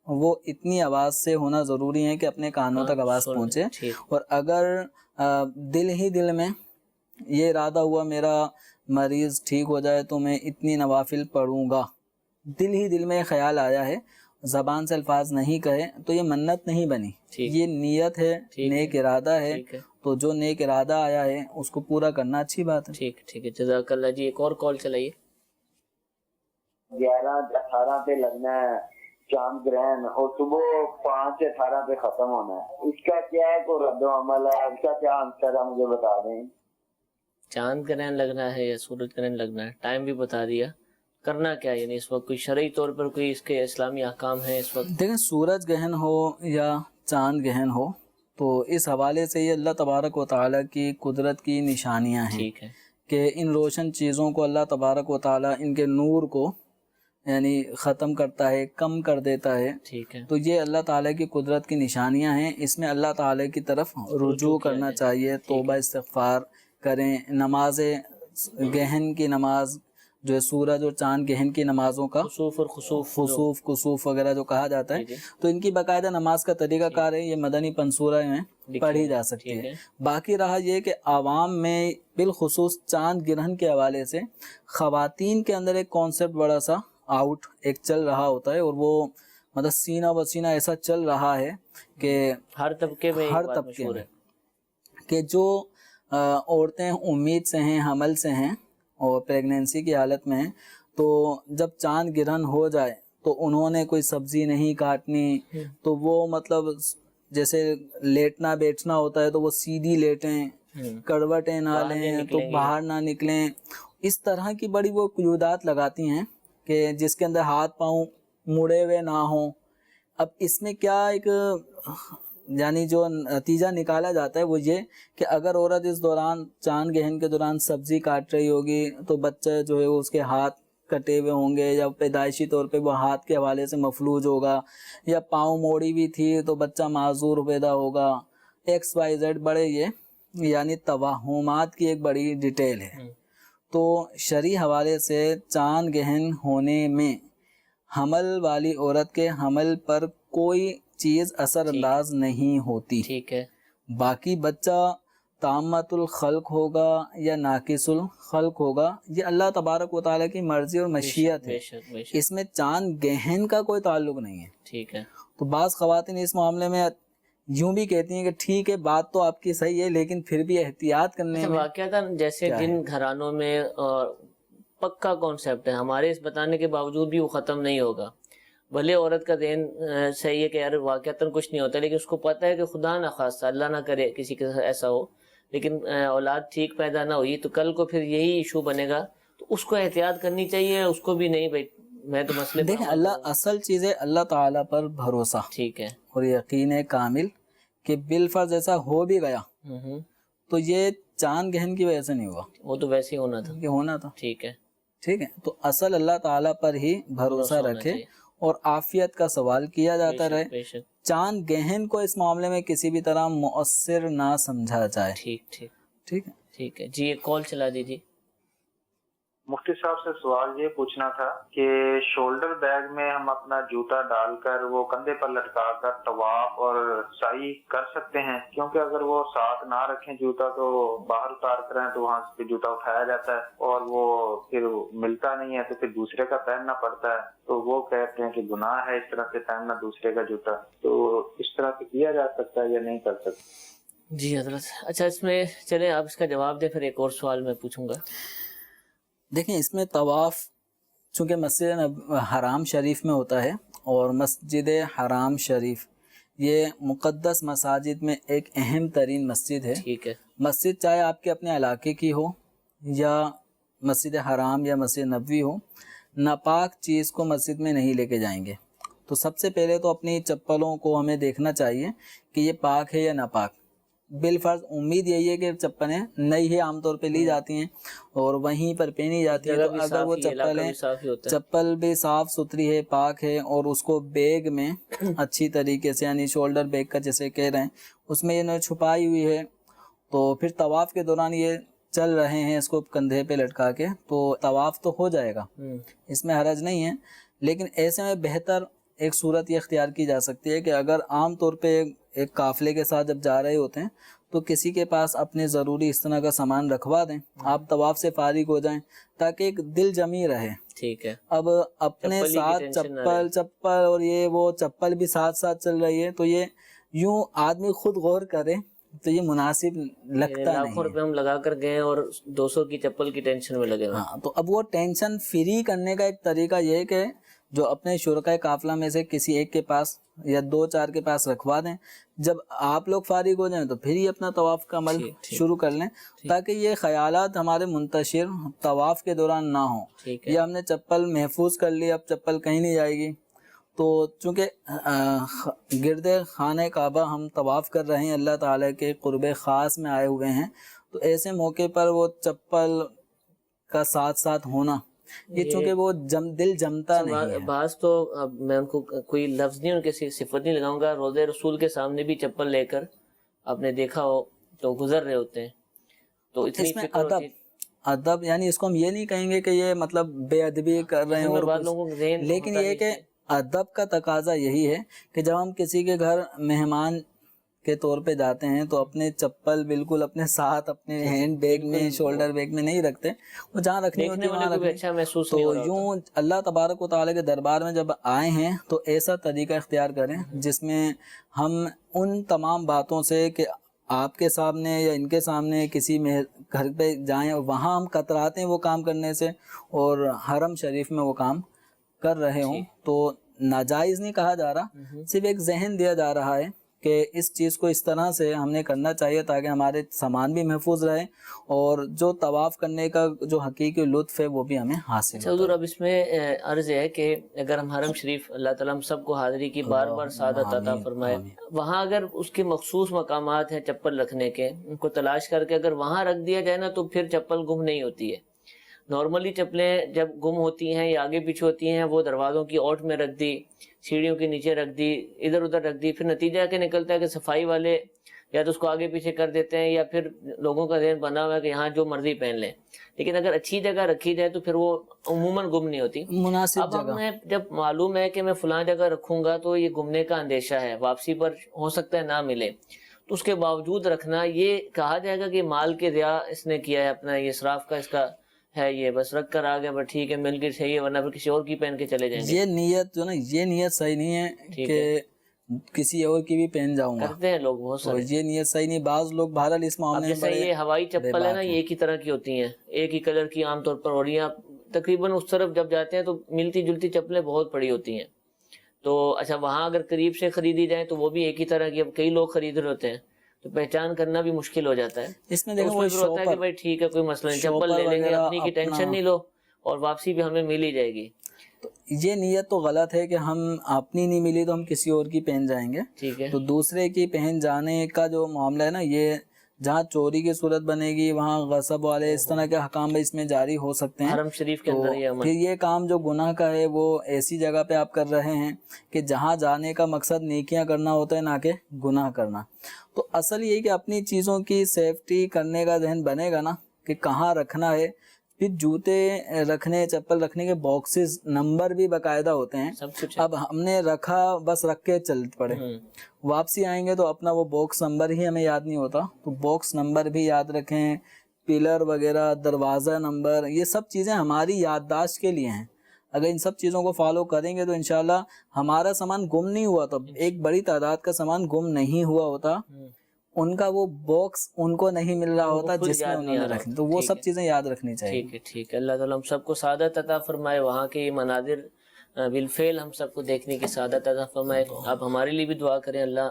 C: وہ اتنی آواز سے ہونا ضروری ہے کہ اپنے کانوں تک آواز پہنچے. اور اگر دل ہی دل میں یہ ارادہ ہوا میرا مریض ٹھیک ہو جائے تو میں اتنی نوافل پڑھوں گا، دل ہی دل میں خیال آیا ہے، زبان سے الفاظ نہیں کہے، تو یہ منت نہیں بنی، یہ نیت ہے، نیک ارادہ ہے. تو جو نیک ارادہ آیا ہے اس کو پورا کرنا اچھی بات ہے.
B: ٹھیک ٹھیک ہے. جزاک اللہ جی. ایک اور کال چلائیے.
G: 11-18 پہ لگنا ہے چاند گرہن اور صبح 5-18 پہ ختم ہونا ہے، اس کا کیا ہے کوئی رد و عمل ہے؟ اس کا کیا آنسر ہے مجھے بتا دیں.
B: چاند گرہن لگنا ہے یا سورج گرہن لگنا ہے، ٹائم بھی بتا دیا، کرنا کیا یعنی اس وقت کوئی شرعی طور پر کوئی اس کے اسلامی احکام ہیں اس وقت؟
C: دیکھیں سورج گرہن ہو یا چاند گرہن ہو تو اس حوالے سے یہ اللہ تبارک و تعالیٰ کی قدرت کی نشانیاں ہیں.
B: ٹھیک ہے. کہ
C: ان روشن چیزوں کو اللہ تبارک و تعالیٰ ان کے نور کو یعنی ختم کرتا ہے، کم کر دیتا ہے.
B: ٹھیک ہے.
C: تو یہ اللہ تعالیٰ کی قدرت کی نشانیاں ہیں، اس میں اللہ تعالیٰ کی طرف رجوع کرنا چاہیے، توبہ استغفار کریں. نماز گہن کی نماز جو ہے سورج اور چاند گہن کی نمازوں کا
B: خسوف اور
C: خسوف کسوف وغیرہ جو کہا جاتا ہے، تو ان کی باقاعدہ نماز کا طریقہ کار ہے، یہ مدنی پنصورہ میں پڑھی جا سکتی ہے. باقی رہا یہ کہ عوام میں بالخصوص چاند گرہن کے حوالے سے خواتین کے اندر ایک کانسیپٹ بڑا سا ایک چل رہا ہوتا ہے، اور وہ مطلب سینہ بسینہ ایسا چل رہا ہے کہ
B: ہر طبقے میں
C: ہر
B: ایک بات
C: طبقے
B: مشہور
C: میں
B: ہے
C: کہ جو عورتیں امید سے ہیں، حمل سے ہیں اور پریگنینسی کی حالت میں ہیں، تو جب چاند گرہن ہو جائے تو انہوں نے کوئی سبزی نہیں کاٹنی، تو وہ مطلب جیسے لیٹنا بیٹھنا ہوتا ہے تو وہ سیدھی لیٹیں، کروٹیں نہ لیں تو باہر نہ نکلیں. اس طرح کی بڑی وہ قیودات لگاتی ہیں کہ جس کے اندر ہاتھ پاؤں مڑے ہوئے نہ ہوں. اب اس میں کیا ایک یعنی جو نتیجہ نکالا جاتا ہے وہ یہ کہ اگر عورت اس دوران چاند گہن کے دوران سبزی کاٹ رہی ہوگی تو بچہ جو ہے وہ اس کے ہاتھ کٹے ہوئے ہوں گے، یا پیدائشی طور پہ وہ ہاتھ کے حوالے سے مفلوج ہوگا، یا پاؤں موڑی ہوئی تھی تو بچہ معذور پیدا ہوگا، XYZ بڑے یہ یعنی توہمات کی ایک بڑی ڈیٹیل ہے. تو شرعی حوالے سے چاند گہن ہونے میں حمل والی عورت کے حمل پر کوئی چیز اثر انداز نہیں ہوتی.
B: ٹھیک ہے.
C: باقی بچہ تامت الخلق ہوگا یا ناقص الخلق ہوگا، یہ اللہ تبارک و تعالیٰ کی مرضی اور مشیت ہے، اس میں چاند گہن کا کوئی تعلق نہیں ہے.
B: ٹھیک ہے.
C: تو بعض خواتین اس معاملے میں یوں بھی کہتی ہیں کہ ٹھیک ہے بات تو آپ کی صحیح ہے لیکن پھر بھی احتیاط کرنے میں
B: واقعات جیسے جن گھرانوں میں پکا کانسیپٹ ہے، ہمارے اس بتانے کے باوجود بھی وہ ختم نہیں ہوگا. بھلے عورت کا ذہن صحیح ہے کہ یار واقعتاً کچھ نہیں ہوتا، لیکن اس کو پتہ ہے کہ خدا نہ خواستہ اللہ نہ کرے کسی کے ساتھ ایسا ہو، لیکن اولاد ٹھیک پیدا نہ ہوئی تو کل کو پھر یہی ایشو بنے گا. تو اس کو احتیاط کرنی چاہیے، اس کو بھی نہیں بھائی میں تو مسئلے
C: دیکھیں اللہ اصل چیز ہے اللہ تعالیٰ پر بھروسہ.
B: ٹھیک ہے.
C: اور یقین کامل کہ بالفرض ایسا ہو بھی گیا تو یہ چاند گہن کی وجہ سے نہیں ہوا،
B: وہ تو ویسے ہی ہونا تھا.
C: یہ ہونا تھا.
B: ٹھیک ہے.
C: ٹھیک ہے. تو اصل اللہ تعالیٰ پر ہی بھروسہ رکھے اور عافیت کا سوال کیا جاتا رہے. چاند گہن کو اس معاملے میں کسی بھی طرح مؤثر نہ سمجھا جائے.
B: ٹھیک ٹھیک
C: ٹھیک ہے.
B: ٹھیک ہے جی. ایک کال چلا دیجیے.
H: مفتی صاحب سے سوال یہ پوچھنا تھا کہ شولڈر بیگ میں ہم اپنا جوتا ڈال کر وہ کندھے پر لٹکا کر طواف اور سعی کر سکتے ہیں؟ کیونکہ اگر وہ ساتھ نہ رکھیں جوتا تو باہر اتار کر تو وہاں سے جوتا اٹھایا جاتا ہے اور وہ پھر ملتا نہیں ہے تو پھر دوسرے کا پہننا پڑتا ہے. تو وہ کہتے ہیں کہ گناہ ہے اس طرح سے پہننا دوسرے کا جوتا. تو اس طرح سے کیا جا سکتا ہے یا نہیں کر سکتا؟
B: جی حضرت. اچھا اس میں چلیں آپ اس کا جواب دیں، پھر ایک اور سوال میں پوچھوں گا.
C: دیکھیں اس میں طواف چونکہ مسجد حرام شریف میں ہوتا ہے اور مسجد حرام شریف یہ مقدس مساجد میں ایک اہم ترین مسجد ہے.
B: ٹھیک ہے.
C: مسجد چاہے آپ کے اپنے علاقے کی ہو یا مسجد حرام یا مسجد نبوی ہو، ناپاک چیز کو مسجد میں نہیں لے کے جائیں گے. تو سب سے پہلے تو اپنی چپلوں کو ہمیں دیکھنا چاہیے کہ یہ پاک ہے یا ناپاک. بالفرض امید یہی ہے کہ چپلیں نئی ہی عام طور پہ لی جاتی ہیں اور وہیں پر پہنی جاتی ہے. تو اگر وہ چپل بھی صاف ستھری ہے، پاک ہے اور اس کو بیگ میں اچھی طریقے سے یعنی شولڈر بیگ کا جیسے کہہ رہے ہیں اس میں یہ چھپائی ہوئی ہے، تو پھر طواف کے دوران یہ چل رہے ہیں اس کو کندھے پہ لٹکا کے تو طواف تو ہو جائے گا، اس میں حرج نہیں ہے. لیکن ایسے میں بہتر ایک صورت یہ اختیار کی جا سکتی ہے کہ اگر عام طور پہ ایک قافلے کے ساتھ جب جا رہے ہوتے ہیں تو کسی کے پاس اپنے ضروری اس طرح کا سامان رکھوا دیں، آپ طواف سے فارغ ہو جائیں تاکہ ایک دل جمی رہے.
B: ٹھیک ہے.
C: اب اپنے ساتھ چپل اور یہ وہ چپل بھی ساتھ ساتھ چل رہی ہے تو یہ یوں آدمی خود غور کرے تو یہ مناسب لگتا نہیں.
B: لاکھوں روپے ہم لگا کر گئے اور 200 کی چپل کی ٹینشن میں لگے.
C: ہاں تو اب وہ ٹینشن فری کرنے کا ایک طریقہ یہ ہے کہ جو اپنے شرکائے قافلہ میں سے کسی ایک کے پاس یا 2-4 کے پاس رکھوا دیں. جب آپ لوگ فارغ ہو جائیں تو پھر ہی اپنا طواف کا عمل شروع کر لیں تاکہ یہ خیالات ہمارے منتشر طواف کے دوران نہ ہوں. یہ ہم نے چپل محفوظ کر لی، اب چپل کہیں نہیں جائے گی. تو چونکہ گرد خانہ کعبہ ہم طواف کر رہے ہیں، اللہ تعالیٰ کے قرب خاص میں آئے ہوئے ہیں، تو ایسے موقع پر وہ چپل کا ساتھ ساتھ ہونا یہ چونکہ وہ دل جمتا نہیں ہے.
B: بعض تو میں ان کو کوئی لفظ نہیں ان کے صفت نہیں لگاؤں گا، روضہ رسول کے سامنے بھی چپل لے کر آپ نے دیکھا ہو تو گزر رہے ہوتے ہیں. تو
C: اس میں ادب یعنی اس کو ہم یہ نہیں کہیں گے کہ یہ مطلب بے ادبی کر رہے ہیں، لیکن یہ کہ ادب کا تقاضا یہی ہے کہ جب ہم کسی کے گھر مہمان کے طور پہ جاتے ہیں تو اپنے چپل بالکل اپنے ساتھ اپنے ہینڈ بیگ میں شولڈر بیگ میں نہیں رکھتے, وہ جہاں رکھنی ہوتی ہے وہاں رکھتے.
B: اچھا محسوس نہیں ہو
C: تو
B: رہا
C: یوں اللہ تبارک و تعالیٰ کے دربار میں جب آئے ہیں تو ایسا طریقہ اختیار کریں جس میں ہم ان تمام باتوں سے کہ آپ کے سامنے یا ان کے سامنے کسی میں گھر پہ جائیں وہاں ہم کتراتے ہیں وہ کام کرنے سے, اور حرم شریف میں وہ کام کر رہے ہوں تو ناجائز نہیں کہا جا رہا, صرف ایک ذہن دیا جا رہا ہے کہ اس چیز کو اس طرح سے ہم نے کرنا چاہیے تاکہ ہمارے سامان بھی محفوظ رہے اور جو طواف کرنے کا جو حقیقی لطف ہے وہ بھی ہمیں حاصل ہو.
B: حضور اب اس میں عرض ہے کہ اگر ہم حرم شریف اللہ تعالیٰ ہم سب کو حاضری کی بار بار سعادت عطا فرمائے, وہاں اگر اس کے مخصوص مقامات ہیں چپل رکھنے کے, ان کو تلاش کر کے اگر وہاں رکھ دیا جائے نا تو پھر چپل گم نہیں ہوتی ہے. نارملی چپلیں جب گم ہوتی ہیں یا آگے پیچھے ہوتی ہیں وہ دروازوں کی اوٹ میں رکھ دی, سیڑھیوں کے نیچے رکھ دی, ادھر ادھر رکھ دی, پھر نتیجہ کیا نکلتا ہے کہ صفائی والے یا تو اس کو آگے پیچھے کر دیتے ہیں یا پھر لوگوں کا ذہن بنا ہوا ہے کہ یہاں جو مرضی پہن لیں, لیکن اگر اچھی جگہ رکھی جائے تو پھر وہ عموماً گم نہیں ہوتی.
C: مناسب
B: اب
C: جگہ
B: ہمیں جب معلوم ہے کہ میں فلاں جگہ رکھوں گا تو یہ گمنے کا اندیشہ ہے, واپسی پر ہو سکتا ہے نہ ملے, تو اس کے باوجود رکھنا, یہ کہا جائے گا کہ مال کے ضیاع اس نے کیا ہے, اپنا یہ اسراف کا اس کا ہے, یہ بس رکھ کر آ گیا بس ٹھیک ہے مل کے صحیح ہے ورنہ پھر کسی اور کی پہن کے چلے جائیں گے.
C: یہ نیت جو نا یہ نیت صحیح نہیں ہے کہ کسی اور کی بھی پہن جاؤں گا,
B: کرتے ہیں لوگ بہت سارے,
C: یہ نیت صحیح نہیں. بعض لوگ بہرحال اس معاملے میں
B: جیسے یہ ہوائی چپل ہے نا, یہ ایک ہی طرح کی ہوتی ہیں, ایک ہی کلر کی عام طور پر, اور یہ تقریباً اس طرف جب جاتے ہیں تو ملتی جلتی چپلیں بہت پڑی ہوتی ہیں. تو اچھا وہاں اگر قریب سے خریدی جائیں تو وہ بھی ایک ہی طرح کی, اب کئی لوگ خرید رہے ہوتے ہیں تو پہچان کرنا بھی مشکل ہو جاتا ہے.
C: اس میں
B: دیکھو ہوتا ہے کہ بھائی ٹھیک ہے کوئی مسئلہ نہیں, چپل لے لیں گے, اپنی کی ٹینشن نہیں لو اور واپسی بھی ہمیں مل ہی جائے گی.
C: تو یہ نیت تو غلط ہے کہ ہم اپنی نہیں ملی تو ہم کسی اور کی پہن جائیں گے.
B: ٹھیک ہے,
C: تو دوسرے کی پہن جانے کا جو معاملہ ہے نا, یہ جہاں چوری کی صورت بنے گی وہاں غصب والے اس طرح کے حکام بھی اس میں جاری ہو سکتے ہیں.
B: حرم شریف کے اندر یہ
C: پھر یہ کام جو گناہ کا ہے وہ ایسی جگہ پہ آپ کر رہے ہیں کہ جہاں جانے کا مقصد نیکیاں کرنا ہوتا ہے نہ کہ گناہ کرنا. تو اصل یہ کہ اپنی چیزوں کی سیفٹی کرنے کا ذہن بنے گا نا کہ کہاں رکھنا ہے. پھر جوتے رکھنے چپل رکھنے کے باکسز نمبر بھی باقاعدہ ہوتے ہیں. اب ہم نے رکھا بس رکھ کے چل پڑے, واپسی آئیں گے تو اپنا وہ باکس نمبر ہی ہمیں یاد نہیں ہوتا, تو باکس نمبر بھی یاد رکھیں, پلر وغیرہ, دروازہ نمبر, یہ سب چیزیں ہماری یادداشت کے لیے ہیں. اگر ان سب چیزوں کو فالو کریں گے تو انشاءاللہ ہمارا سامان گم نہیں ہوا, تو ایک بڑی تعداد کا سامان گم نہیں ہوا ہوتا, ان کا وہ باکس ان کو نہیں مل رہا ہوتا جس میں انہوں نے رکھنی, تو وہ سب چیزیں یاد رکھنی چاہیے.
B: ٹھیک ہے, ٹھیک ہے. اللہ تعالیٰ ہم سب کو سعادت عطا فرمائے, وہاں کے مناظر بالفعل ہم سب کو دیکھنے کی سعادت عطا فرمائے. آپ ہمارے لیے بھی دعا کریں, اللہ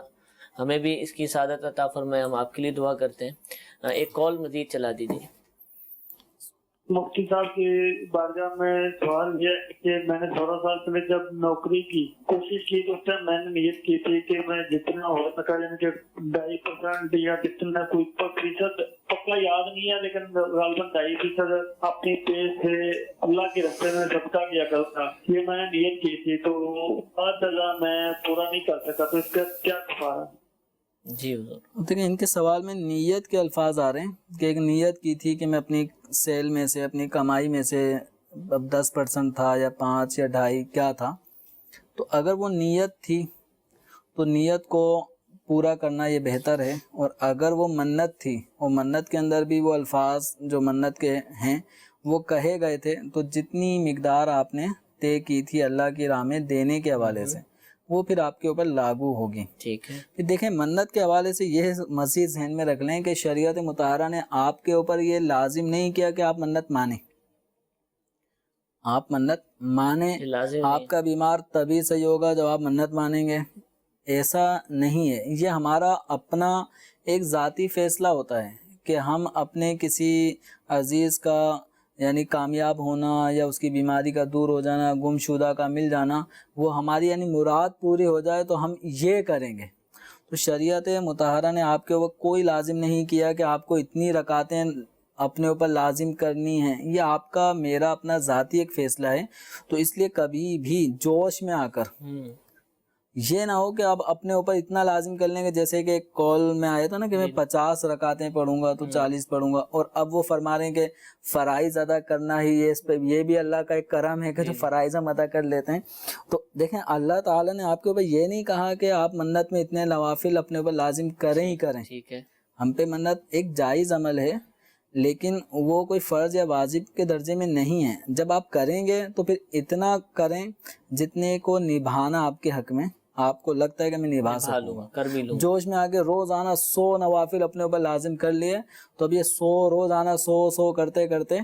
B: ہمیں بھی اس کی سعادت عطا فرمائے. ہم آپ کے لیے دعا کرتے ہیں. ایک کال مزید چلا دیجیے.
I: مفتی صاحب کی بارگاہ میں سوال یہ کہ میں نے 16 سال پہلے جب نوکری کی کوشش کی تو اس ٹائم میں نے نیت کی تھی کہ میں جتنا ہو سکا یعنی کہ 2.5% یا جتنا کوئی فیصد پکا یاد نہیں ہے لیکن غالباً 2.5% اپنی پیس سے اللہ کے راستے میں صدقہ کیا کرتا, یہ میں نے نیت کی تھی تو بعد ازاں میں پورا نہیں کر سکا, تو اس کا کیا کفارہ ہے؟
B: جی
C: دیکھیں ان کے سوال میں نیت کے الفاظ آ رہے ہیں کہ ایک نیت کی تھی کہ میں اپنی سیل میں سے اپنی کمائی میں سے 10% تھا یا 5 یا 2.5 کیا تھا, تو اگر وہ نیت تھی تو نیت کو پورا کرنا یہ بہتر ہے. اور اگر وہ منت تھی اور منت کے اندر بھی وہ الفاظ جو منت کے ہیں وہ کہے گئے تھے, تو جتنی مقدار آپ نے طے کی تھی اللہ کی راہ میں دینے کے حوالے سے وہ پھر آپ کے اوپر لاگو ہوگی.
B: ٹھیک ہے.
C: پھر دیکھیں منت کے حوالے سے یہ مزید ذہن میں رکھ لیں کہ شریعت مطہرہ نے آپ کے اوپر یہ لازم نہیں کیا کہ آپ منت مانیں. آپ منت مانیں, آپ کا بیمار تبھی صحیح ہوگا جب آپ منت مانیں گے, ایسا نہیں ہے. یہ ہمارا اپنا ایک ذاتی فیصلہ ہوتا ہے کہ ہم اپنے کسی عزیز کا یعنی کامیاب ہونا یا اس کی بیماری کا دور ہو جانا, گم شدہ کا مل جانا, وہ ہماری یعنی مراد پوری ہو جائے تو ہم یہ کریں گے. تو شریعت مطہرہ نے آپ کے اوپر کوئی لازم نہیں کیا کہ آپ کو اتنی رکعتیں اپنے اوپر لازم کرنی ہیں, یہ آپ کا میرا اپنا ذاتی ایک فیصلہ ہے. تو اس لیے کبھی بھی جوش میں آ کر یہ نہ ہو کہ آپ اپنے اوپر اتنا لازم کر لیں گے، جیسے کہ ایک کال میں آیا تھا نا کہ میں 50 رکعتیں پڑھوں گا تو 40 پڑھوں گا، اور اب وہ فرما رہے ہیں کہ فرائض ادا کرنا ہی یہ، اس پہ یہ بھی اللہ کا ایک کرم ہے کہ جو فرائض ہم ادا کر لیتے ہیں۔ تو دیکھیں اللہ تعالیٰ نے آپ کے اوپر یہ نہیں کہا کہ آپ منت میں اتنے نوافل اپنے اوپر لازم کریں ہی کریں،
B: ٹھیک ہے،
C: ہم پہ منت ایک جائز عمل ہے لیکن وہ کوئی فرض یا واجب کے درجے میں نہیں ہے۔ جب آپ کریں گے تو پھر اتنا کریں جتنے کو نبھانا آپ کے حق میں آپ کو لگتا ہے کہ میں نبھا سکوں گا،
B: کر بھی لوں،
C: جوش میں آگے روزانہ 100 نوافل اپنے اوپر لازم کر لیے، تو اب یہ 100 روزانہ 100 کرتے کرتے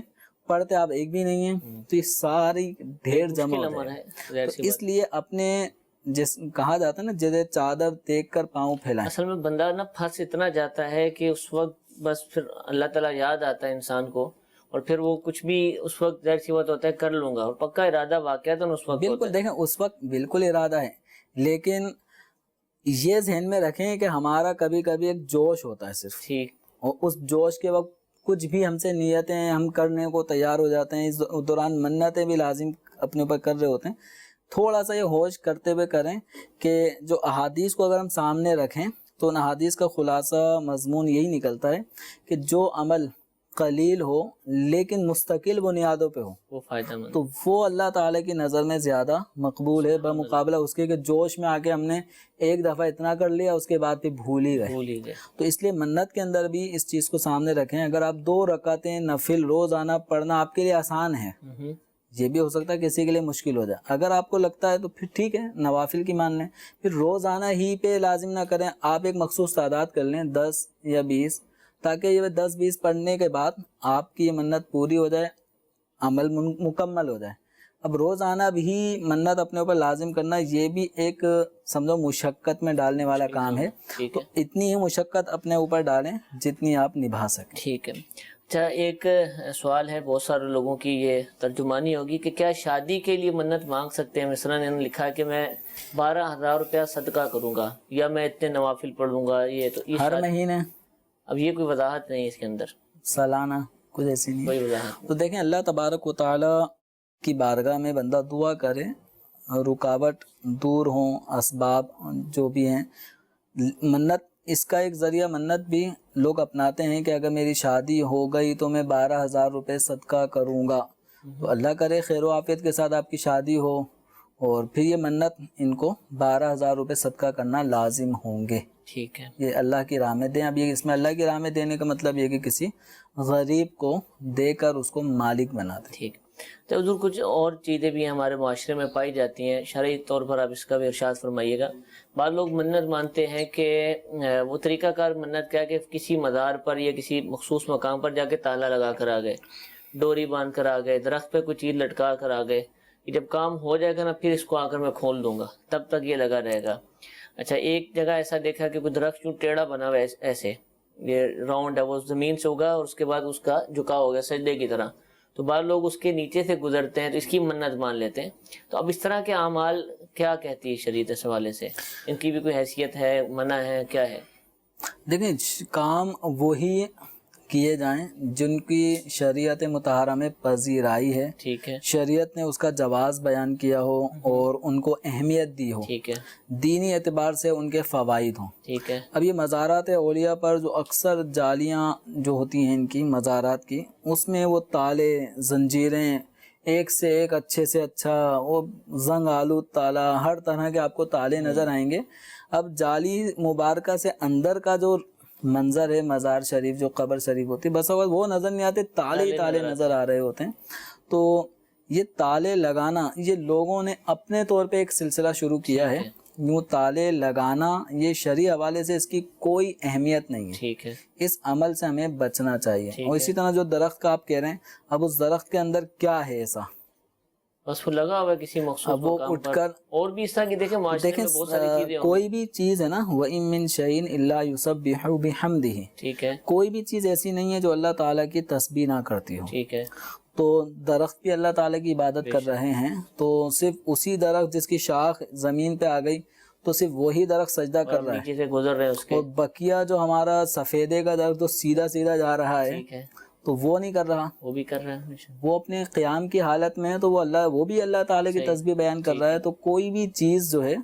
C: پڑھتے آپ ایک بھی نہیں ہیں تو یہ ساری ڈھیر جمع ہو جائے گا۔ تو اس لیے اپنے جس کہا جاتا ہے نا جیسے چادر دیکھ کر پاؤں پھیلائیں،
B: اصل میں بندہ نا پھنس اتنا جاتا ہے کہ اس وقت بس پھر اللہ تعالیٰ یاد آتا ہے انسان کو، اور پھر وہ کچھ بھی اس وقت ظاہر سی بات ہوتا ہے کر لوں گا، اور پکا ارادہ واقعہ تو اس وقت
C: بالکل دیکھیں اس وقت بالکل ارادہ ہے، لیکن یہ ذہن میں رکھیں کہ ہمارا کبھی کبھی ایک جوش ہوتا ہے صرف،
B: ٹھیک،
C: اور اس جوش کے وقت کچھ بھی ہم سے نیتیں ہم کرنے کو تیار ہو جاتے ہیں، اس دوران منتیں بھی لازم اپنے اوپر کر رہے ہوتے ہیں۔ تھوڑا سا یہ ہوش کرتے ہوئے کریں کہ جو احادیث کو اگر ہم سامنے رکھیں تو ان احادیث کا خلاصہ مضمون یہی نکلتا ہے کہ جو عمل قلیل ہو لیکن مستقل بنیادوں پہ ہو
B: وہ فائدہ مند،
C: تو وہ اللہ تعالیٰ کی نظر میں زیادہ مقبول ہے بمقابلہ اس کے کہ جوش میں آ کے ہم نے ایک دفعہ اتنا کر لیا اس کے بعد پھر بھول ہی گئے۔ تو اس لیے منت کے اندر بھی اس چیز کو سامنے رکھیں، اگر آپ 2 رکعتیں نفل روزانہ پڑھنا آپ کے لیے آسان ہے، یہ بھی ہو سکتا ہے کسی کے لیے مشکل ہو جائے، اگر آپ کو لگتا ہے تو پھر ٹھیک ہے نوافل کی مان لیں، پھر روزانہ ہی پہ لازم نہ کریں، آپ ایک مخصوص تعداد کر لیں 10 یا 20، تاکہ یہ 10-20 پڑھنے کے بعد آپ کی یہ منت پوری ہو جائے، عمل مکمل ہو جائے۔ اب روزانہ بھی منت اپنے اوپر لازم کرنا یہ بھی ایک سمجھو مشقت میں ڈالنے والا کام ہے، تو اتنی ہی مشقت اپنے اوپر ڈالیں جتنی آپ نبھا سکیں۔
B: ٹھیک ہے۔ اچھا ایک سوال ہے بہت سارے لوگوں کی، یہ ترجمانی ہوگی کہ کیا شادی کے لیے منت مانگ سکتے ہیں؟ مثلا انہوں نے لکھا کہ میں 12,000 روپیہ صدقہ کروں گا یا میں اتنے نوافل پڑھوں گا، یہ تو
C: ہر مہینے،
B: اب یہ کوئی وضاحت نہیں ہے اس کے اندر،
C: سالانہ کچھ ایسی نہیں،
B: کوئی وضاحت۔
C: تو دیکھیں اللہ تبارک و تعالیٰ کی بارگاہ میں بندہ دعا کرے، رکاوٹ دور ہوں، اسباب جو بھی ہیں، منت اس کا ایک ذریعہ منت بھی لوگ اپناتے ہیں کہ اگر میری شادی ہو گئی تو میں 12,000 روپے صدقہ کروں گا، تو اللہ کرے خیر و عافیت کے ساتھ آپ کی شادی ہو، اور پھر یہ منت ان کو 12,000 روپے صدقہ کرنا لازم ہوں گے،
B: ٹھیک ہے،
C: یہ اللہ کی راہ میں دیں۔ اب یہ اس میں اللہ کی راہ میں دینے کا مطلب یہ کہ کسی غریب کو دے کر اس کو مالک بنا دیں۔
B: ٹھیک۔ تو حضور کچھ اور چیزیں بھی ہمارے معاشرے میں پائی جاتی ہیں، شرعی طور پر آپ اس کا بھی ارشاد فرمائیے گا۔ بعض لوگ منت مانتے ہیں کہ وہ طریقہ کار منت کیا کہ کسی مزار پر یا کسی مخصوص مقام پر جا کے تالا لگا کر آ گئے، ڈوری باندھ کر آ گئے، درخت پہ کوئی چیز لٹکا کر آ گئے، جب کام ہو جائے گا نا پھر اس کو آ کر میں کھول دوں گا، تب تک یہ لگا رہے گا۔ اچھا ایک جگہ ایسا دیکھا کہ کوئی درخت کیوں ٹیڑھا بنا ہوا ہے، ایسے یہ راؤنڈ ہے، وہ زمین سے ہوگا اور اس کے بعد اس کا جھکا ہو گیا سجدے کی طرح، تو بعض لوگ اس کے نیچے سے گزرتے ہیں تو اس کی منت مان لیتے ہیں۔ تو اب اس طرح کے اعمال کیا کہتی ہے شریعت اس حوالے سے؟ ان کی بھی کوئی حیثیت ہے، منع ہے، کیا ہے؟
C: دیکھیں کام وہی کیے جائیں جن کی شریعت مطہرہ میں پذیرائی ہے،
B: ٹھیک ہے،
C: شریعت نے اس کا جواز بیان کیا ہو اور ان کو اہمیت دی ہو،
B: ٹھیک ہے،
C: دینی اعتبار سے ان کے فوائد ہوں۔
B: ٹھیک ہے،
C: اب یہ مزارات اولیاء پر جو اکثر جالیاں جو ہوتی ہیں ان کی مزارات کی، اس میں وہ تالے زنجیریں ایک سے ایک اچھے سے اچھا، وہ زنگ آلود تالا، ہر طرح کے آپ کو تالے نظر آئیں گے۔ اب جالی مبارکہ سے اندر کا جو منظر ہے مزار شریف جو قبر شریف ہوتی ہے، بس وہ نظر نہیں آتے، تالے ہی تالے نظر آ رہے ہوتے ہیں۔ تو یہ تالے لگانا یہ لوگوں نے اپنے طور پہ ایک سلسلہ شروع کیا ہے، یوں تالے لگانا یہ شرعی حوالے سے اس کی کوئی اہمیت نہیں ہے،
B: ٹھیک ہے،
C: اس عمل سے ہمیں بچنا چاہیے۔ اور اسی طرح جو درخت کا آپ کہہ رہے ہیں، اب اس درخت کے اندر کیا ہے ایسا،
B: بس وہ لگا ہوا ہے کسی مخصوص
C: اب وہ
B: مقام
C: اٹھ
B: پر،
C: کر
B: اور بھی اس طرح کی دیکھیں معاشرے میں بہت ساری چیزیں ہوں،
C: کوئی بھی چیز ہے نا، وَإِن مِّن شَيْءٍ إِلَّا يُسَبِّحُ بِحَمْدِهِ،
B: ٹھیک ہے،
C: کوئی بھی چیز ایسی نہیں ہے جو اللہ تعالیٰ کی تسبیح نہ کرتی ہو۔
B: ٹھیک ہے،
C: تو درخت بھی اللہ تعالیٰ کی عبادت کر رہے ہیں، تو صرف اسی درخت جس کی شاخ زمین پہ آ گئی تو صرف وہی درخت سجدہ کر رہا ہے،
B: نیچے سے گزر رہے ہیں اس کے،
C: اور بقیہ جو ہمارا سفیدے کا درخت جو سیدھا سیدھا جا رہا ہے
B: ٹھیک ہے،
C: تو وہ نہیں کر رہا،
B: وہ بھی کر رہے ہیں،
C: وہ اپنے قیام کی حالت میں ہے، تو وہ بھی اللہ تعالیٰ کی تسبیح بیان کر رہا ہے۔ تو کوئی بھی چیز جو ہے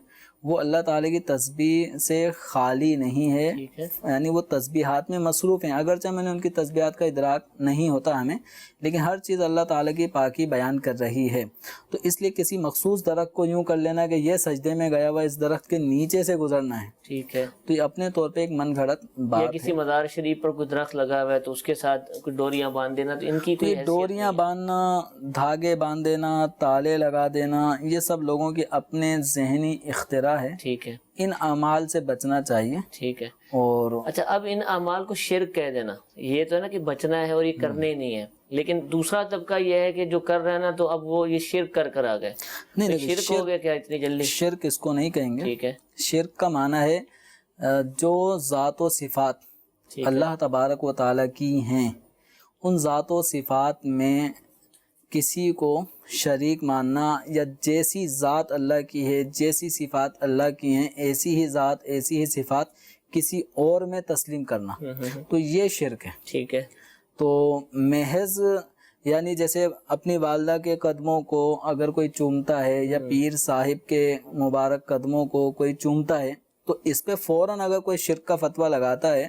C: وہ اللہ تعالیٰ کی تسبیح سے خالی نہیں ہے،
B: ٹھیک ہے،
C: یعنی وہ تسبیحات میں مصروف ہیں، اگرچہ میں نے ان کی تسبیحات کا ادراک نہیں ہوتا ہمیں، لیکن ہر چیز اللہ تعالیٰ کی پاکی بیان کر رہی ہے۔ تو اس لیے کسی مخصوص درخت کو یوں کر لینا کہ یہ سجدے میں گیا ہوا اس درخت کے نیچے سے گزرنا ہے،
B: ٹھیک ہے،
C: تو یہ اپنے طور پہ ایک من گھڑت
B: یا
C: بات
B: کسی
C: ہے۔
B: مزار شریف پر کوئی درخت لگا ہوا ہے تو اس کے ساتھ کوئی ڈوریاں باندھ دینا، تو ان کی
C: تو
B: کوئی
C: یہ
B: حیثیت
C: ڈوریاں باندھنا، دھاگے باندھ دینا، تالے لگا دینا، یہ سب لوگوں کی اپنے ذہنی اختراع ہے،
B: ٹھیک ہے،
C: ان اعمال سے بچنا چاہیے۔
B: ٹھیک ہے۔
C: اور
B: اچھا، اب ان اعمال کو شرک کہہ دینا، یہ تو ہے نا کہ بچنا ہے اور یہ کرنے ہی نہیں ہے، لیکن دوسرا طبقہ یہ ہے کہ جو کر رہے ہیں نا، تو اب وہ یہ شرک کر آ گئے،
C: نہیں،
B: تو شرک ہو گیا کیا اتنی جلدی؟
C: شرک اس کو نہیں کہیں گے۔
B: ٹھیک ہے،
C: شرک کا معنی ہے جو ذات و صفات
B: ٹھیک ہے،
C: اللہ تبارک و تعالیٰ کی ہیں، ان ذات و صفات میں کسی کو شریک ماننا، یا جیسی ذات اللہ کی ہے، جیسی صفات اللہ کی ہیں، ایسی ہی ذات، ایسی ہی صفات کسی اور میں تسلیم کرنا، تو یہ شرک ہے۔
B: ٹھیک ہے،
C: تو محض یعنی جیسے اپنی والدہ کے قدموں کو اگر کوئی چومتا ہے، یا پیر صاحب کے مبارک قدموں کو کوئی چومتا ہے، تو اس پہ فوراً اگر کوئی شرک کا فتویٰ لگاتا ہے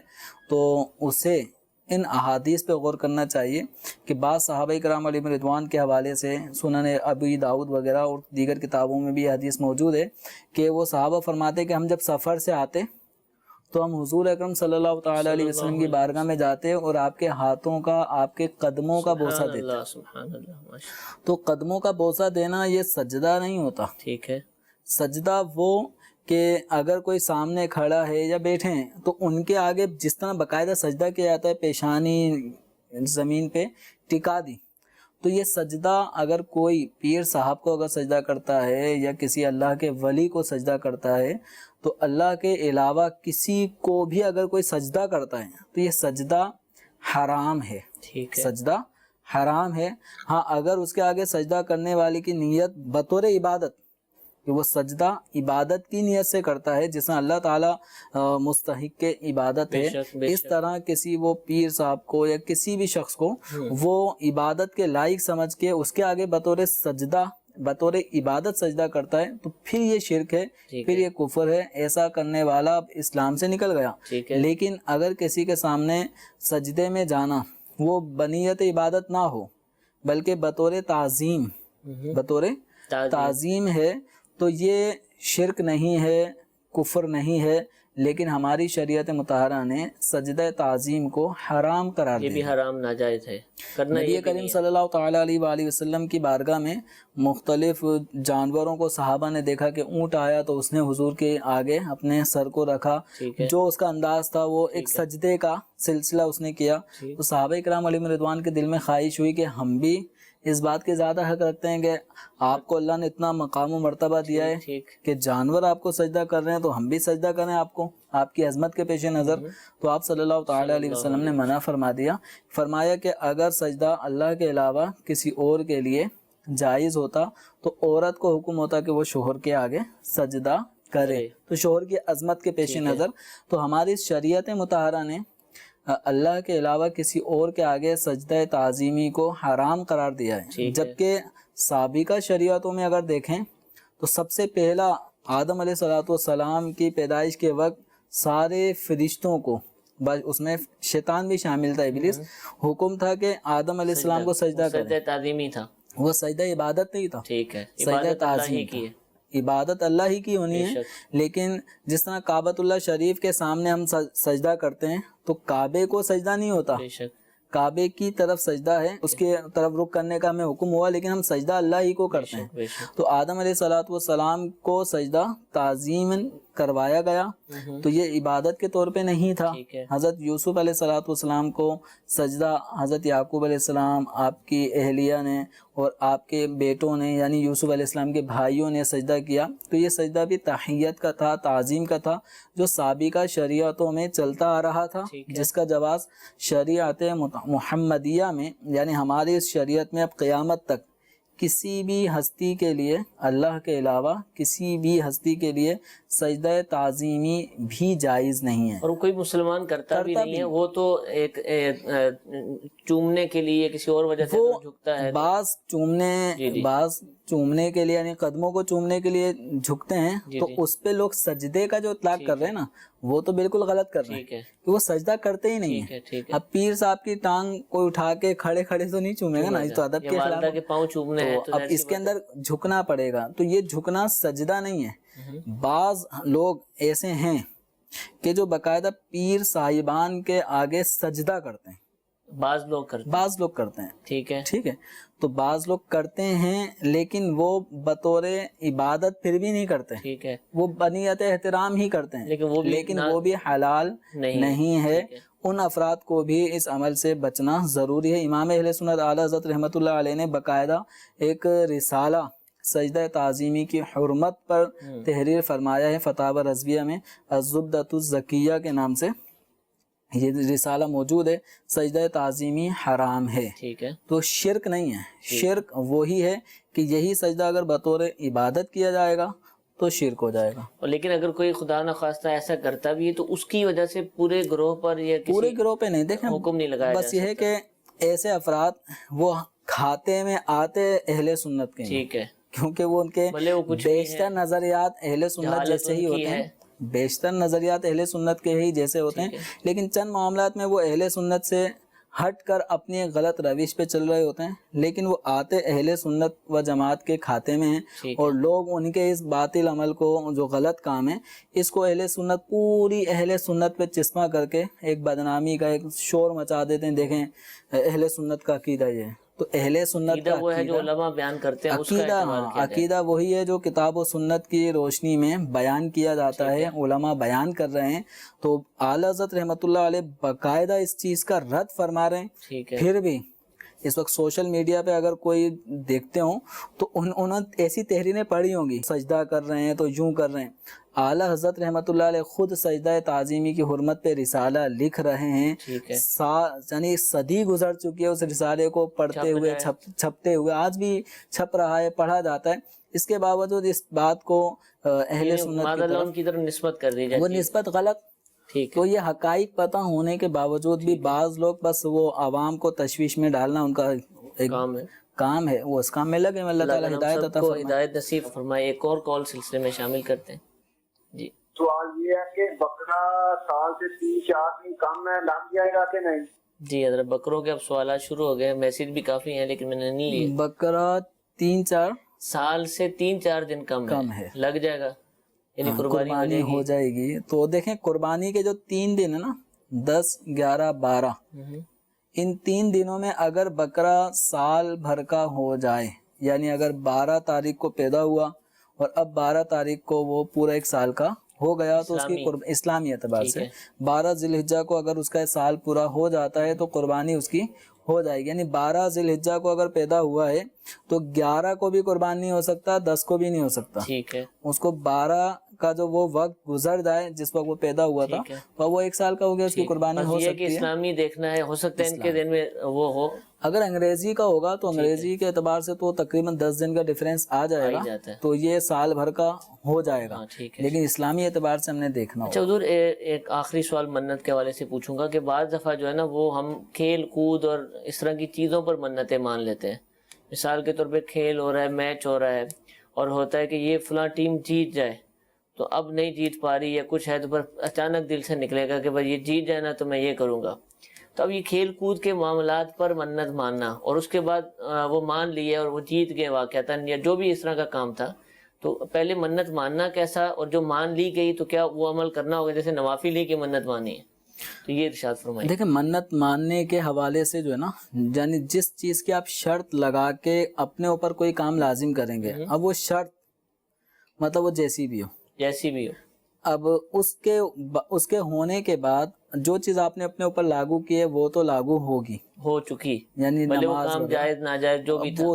C: تو اسے ان احادیث پہ غور کرنا چاہیے کہ بعض صحابہ کرام علیہم رضوان کے حوالے سے سنن ابی داؤد وغیرہ اور دیگر کتابوں میں بھی یہ حدیث موجود ہے کہ وہ صحابہ فرماتے کہ ہم جب سفر سے آتے تو ہم حضور اکرم صلی اللہ تعالیٰ علیہ وسلم کی بارگاہ میں جاتے اور آپ کے ہاتھوں کا، آپ کے قدموں کا بوسہ دیتے۔
B: اللہ سبحان اللہ، ماشاء
C: تو قدموں کا بوسہ دینا یہ سجدہ نہیں ہوتا۔
B: ٹھیک ہے،
C: سجدہ وہ کہ اگر کوئی سامنے کھڑا ہے یا بیٹھے ہیں تو ان کے آگے جس طرح باقاعدہ سجدہ کیا جاتا ہے، پیشانی زمین پہ ٹکا دی، تو یہ سجدہ اگر کوئی پیر صاحب کو اگر سجدہ کرتا ہے یا کسی اللہ کے ولی کو سجدہ کرتا ہے، تو اللہ کے علاوہ کسی کو بھی اگر کوئی سجدہ کرتا ہے تو یہ سجدہ حرام ہے،
B: ٹھیک ہے،
C: سجدہ حرام ہے۔ ہاں، اگر اس کے آگے سجدہ کرنے والے کی نیت بطور عبادت، کہ وہ سجدہ عبادت کی نیت سے کرتا ہے جس میں اللہ تعالیٰ مستحق کے عبادت ہے، اس طرح کسی وہ پیر صاحب کو یا کسی بھی شخص کو وہ عبادت کے لائق سمجھ کے اس کے آگے بطور سجدہ، بطور عبادت سجدہ کرتا ہے، تو پھر یہ شرک ہے، پھر یہ کفر ہے، ایسا کرنے والا اب اسلام سے نکل گیا۔ لیکن اگر کسی کے سامنے سجدے میں جانا وہ بنیت عبادت نہ ہو بلکہ بطور تعظیم، بطور تعظیم ہے، تو یہ شرک نہیں ہے، کفر نہیں ہے، لیکن ہماری شریعت مطہرہ نے سجدہ تعظیم کو حرام قرار
B: یہ
C: دیا۔
B: بھی حرام ناجائز ہے کرنا۔
C: نبی کریم صلی اللہ تعالیٰ علیہ وآلہ وسلم کی بارگاہ میں مختلف جانوروں کو صحابہ نے دیکھا کہ اونٹ آیا تو اس نے حضور کے آگے اپنے سر کو رکھا، جو اس کا انداز تھا وہ ایک سجدے کا سلسلہ اس نے کیا، تو صحابہ کرام علیہ رضوان کے دل میں خواہش ہوئی کہ ہم بھی اس بات کے زیادہ حق رکھتے ہیں کہ آپ کو اللہ نے اتنا مقام و مرتبہ دیا ہے کہ جانور آپ کو سجدہ کر رہے ہیں تو ہم بھی سجدہ کریں آپ کو، آپ کی عظمت کے پیش نظر۔ تو آپ صلی اللہ تعالیٰ علیہ وسلم نے منع فرما دیا، فرمایا کہ اگر سجدہ اللہ کے علاوہ کسی اور کے لیے جائز ہوتا تو عورت کو حکم ہوتا کہ وہ شوہر کے آگے سجدہ کرے، تو شوہر کی عظمت کے پیش نظر تو ہماری شریعت مطہرہ نے اللہ کے علاوہ کسی اور کے آگے سجدہ تعظیمی کو حرام قرار دیا ہے، جبکہ سابقہ شریعتوں میں اگر دیکھیں تو سب سے پہلا آدم علیہ السلام کی پیدائش کے وقت سارے فرشتوں کو، اس میں شیطان بھی شامل تھا، ابلیس، حکم تھا کہ آدم علیہ السلام کو سجدہ کریں۔
B: سجدہ تعظیمی تھا،
C: وہ سجدہ عبادت نہیں تھا،
B: ٹھیک ہے،
C: سجدہ تعظیم کی ہے، عبادت اللہ ہی کی ہونی ہے۔ لیکن جس طرح کعبۃ اللہ شریف کے سامنے ہم سجدہ کرتے ہیں تو کعبے کو سجدہ نہیں ہوتا، کعبے کی طرف سجدہ ہے، اس کے طرف رخ کرنے کا ہمیں حکم ہوا، لیکن ہم سجدہ اللہ ہی کو کرتے ہیں۔ تو آدم علیہ السلام کو سجدہ تعظیم کروایا گیا تو یہ عبادت کے طور پہ نہیں تھا۔ حضرت یوسف علیہ السلام کو سجدہ حضرت یعقوب علیہ السلام، آپ کی اہلیہ نے اور آپ کے بیٹوں نے یعنی یوسف علیہ السلام کے بھائیوں نے سجدہ کیا، تو یہ سجدہ بھی تحیت کا تھا، تعظیم کا تھا، جو سابقہ شریعتوں میں چلتا آ رہا تھا، جس کا جواز شریعت محمدیہ میں یعنی ہماری اس شریعت میں اب قیامت تک کسی بھی ہستی کے لیے اللہ کے علاوہ کسی بھی ہستی کے لیے سجدہ تعظیمی بھی جائز نہیں ہے،
B: اور کوئی مسلمان کرتا بھی نہیں ہے، وہ تو ایک چومنے کے لیے کسی اور وجہ سے جھکتا ہے،
C: بعض چومنے کے لیے یعنی قدموں کو چومنے کے لیے جھکتے ہیں، تو اس پہ لوگ سجدے کا جو اطلاق کر رہے ہیں نا وہ تو بالکل غلط کر رہے ہیں کہ وہ سجدہ کرتے ہی نہیں ہیں۔ اب پیر صاحب کی ٹانگ کوئی اٹھا کے کھڑے تو نہیں چومے گا نا، اس تو ادب کے خلاف، تو اب اس کے اندر جھکنا پڑے گا، تو یہ جھکنا سجدہ نہیں ہے۔ بعض لوگ ایسے ہیں کہ جو باقاعدہ پیر صاحبان کے آگے سجدہ کرتے ہیں، بعض لوگ کرتے ہیں، ٹھیک ہے، تو بعض لوگ کرتے ہیں لیکن وہ بطور عبادت پھر بھی نہیں کرتے، ٹھیک ہے، وہ بنیت احترام ہی کرتے ہیں، لیکن وہ بھی حلال نہیں ہے۔ ان افراد کو بھی اس عمل سے بچنا ضروری ہے۔ امام اہل سنت اعلیٰ حضرت رحمۃ اللہ علیہ نے باقاعدہ ایک رسالہ سجدہ تعظیمی کی حرمت پر تحریر فرمایا ہے، فتاوی رضویہ میں الزبدۃ الزکیہ کے نام سے یہ رسالہ موجود ہے۔ سجدہ تعظیمی حرام ہے، ٹھیک ہے، تو شرک نہیں ہے، شرک وہی ہے کہ یہی سجدہ اگر بطور عبادت کیا جائے گا تو شرک ہو جائے گا۔
B: لیکن اگر کوئی خدا نخواستہ ایسا کرتا بھی ہے تو اس کی وجہ سے پورے گروہ پر یا
C: پورے گروہ پہ نہیں، دیکھیں
B: حکم نہیں لگایا،
C: بس یہ ہے کہ ایسے افراد وہ کھاتے میں آتے اہل سنت کے، ٹھیک ہے، کیونکہ وہ ان کے بیشتر نظریات اہل سنت جیسے ہی ہوتے ہیں، بیشتر نظریات اہل سنت کے ہی جیسے ہوتے ہیں، لیکن چند معاملات میں وہ اہل سنت سے ہٹ کر اپنی غلط روش پہ چل رہے ہوتے ہیں، لیکن وہ آتے اہل سنت و جماعت کے کھاتے میں ہیں، اور لوگ ان کے اس باطل عمل کو جو غلط کام ہے اس کو اہل سنت پوری اہل سنت پہ چسپاں کر کے ایک بدنامی کا ایک شور مچا دیتے ہیں۔ دیکھیں اہل سنت کا عقیدہ یہ ہے، تو اہل سنت کا
B: وہ ہے جو علماء بیان کرتے ہیں،
C: عقیدہ وہی ہے جو کتاب و سنت کی روشنی میں بیان کیا جاتا ہے، علماء بیان کر رہے ہیں، تو اعلیٰ حضرت رحمۃ اللہ علیہ باقاعدہ اس چیز کا رد فرما رہے ہیں۔ پھر بھی اس وقت سوشل میڈیا پہ اگر کوئی دیکھتے ہوں تو انہوں نے ایسی تحریریں پڑھی ہوں گی، سجدہ کر رہے ہیں تو یوں کر رہے ہیں۔ اعلیٰ حضرت رحمۃ اللہ علیہ خود سجدہ تعظیمی کی حرمت پہ رسالہ لکھ رہے ہیں، یعنی صدی گزر چکی ہے اس رسالے کو پڑھتے ہوئے، چھپتے ہوئے، آج بھی چھپ رہا ہے، پڑھا جاتا ہے۔ اس کے باوجود اس بات کو اہل سنت
B: کی طرف نسبت کر دی جاتی ہے،
C: وہ نسبت غلط، تو یہ حقائق پتہ ہونے کے باوجود بھی بعض لوگ بس وہ عوام کو تشویش میں ڈالنا ان کا ایک کام ہے، وہ اس کام میں لگے۔ اللہ تعالیٰ ہدایت عطا فرمائے،
B: ہدایت نصیب فرمائے۔ ایک اور کال سلسلے میں شامل کرتے ہیں جی۔
J: سوال یہ ہے کہ بکرا سال سے 3-4 دن کم ہے، لگ جائے گا کہ نہیں؟
B: جی حضرت، بکروں کے اب سوالات شروع ہو گئے، میسج بھی کافی ہیں لیکن میں نے نہیں لیے۔
C: بکرا 3-4
B: سال سے 3-4 دن کم ہے، لگ جائے گا، یعنی
C: قربانی ہو جائے گی۔ تو دیکھیں قربانی کے جو 3 دن ہیں نا، 10، 11، 12، ان 3 دنوں میں اگر بکرا سال بھر کا ہو جائے، یعنی اگر 12 تاریخ کو پیدا ہوا اور اب 12 تاریخ کو وہ پورا 1 سال کا ہو گیا، تو اس کی اسلامی اعتبار سے 12 ذی الحجہ کو اگر اس کا سال پورا ہو جاتا ہے تو قربانی اس کی ہو جائے گی۔ یعنی 12 ذی الحجہ کو اگر پیدا ہوا ہے تو 11 کو بھی قربان نہیں ہو سکتا، 10 کو بھی نہیں ہو سکتا، ٹھیک ہے، اس کو 12 کا جو وہ وقت گزر جائے جس وقت وہ پیدا ہوا تھا تو وہ 1 سال کا ہو گیا، اس کی قربانی ہو سکتی ہے۔
B: اسلامی دیکھنا ہے، ہو سکتا ہے ان کے دن میں وہ ہو۔
C: اگر انگریزی کا ہوگا تو انگریزی کے اعتبار سے تو تقریباً 10 دن کا ڈیفرنس آ جائے گا، تو یہ سال بھر کا ہو جائے گا، لیکن اسلامی اعتبار سے ہم نے دیکھنا ہوگا۔
B: اچھا حضور، ایک آخری سوال منت کے حوالے سے پوچھوں گا کہ بعض دفعہ جو ہے نا وہ ہم کھیل کود اور اس طرح کی چیزوں پر منتیں مان لیتے ہیں۔ مثال کے طور پہ کھیل ہو رہا ہے، میچ ہو رہا ہے، اور ہوتا ہے کہ یہ فلاں ٹیم جیت جائے، تو اب نہیں جیت پا رہی یا کچھ ہے، تو پر اچانک دل سے نکلے گا کہ بھائی یہ جیت جائے نا تو میں یہ کروں گا۔ تو اب یہ کھیل کود کے معاملات پر منت ماننا، اور اس کے بعد وہ مان لیے اور وہ جیت گئے واقعتاً، یا جو بھی اس طرح کا کام تھا، تو پہلے منت ماننا کیسا، اور جو مان لی گئی تو کیا وہ عمل کرنا ہوگا، جیسے نوافل ہی کی منت مانی ہے، تو یہ ارشاد فرمائیں۔
C: دیکھیں منت ماننے کے حوالے سے جو ہے نا، یعنی جس چیز کی آپ شرط لگا کے اپنے اوپر کوئی کام لازم کریں گے، اب وہ شرط مطلب وہ جیسی بھی ہو، اب اس کے ہونے کے بعد جو چیز آپ نے اپنے اوپر لاگو کی ہے وہ تو لاگو ہوگی،
B: ہو چکی،
C: یعنی
B: نماز، کام جائز ناجائز جو بھی تھا،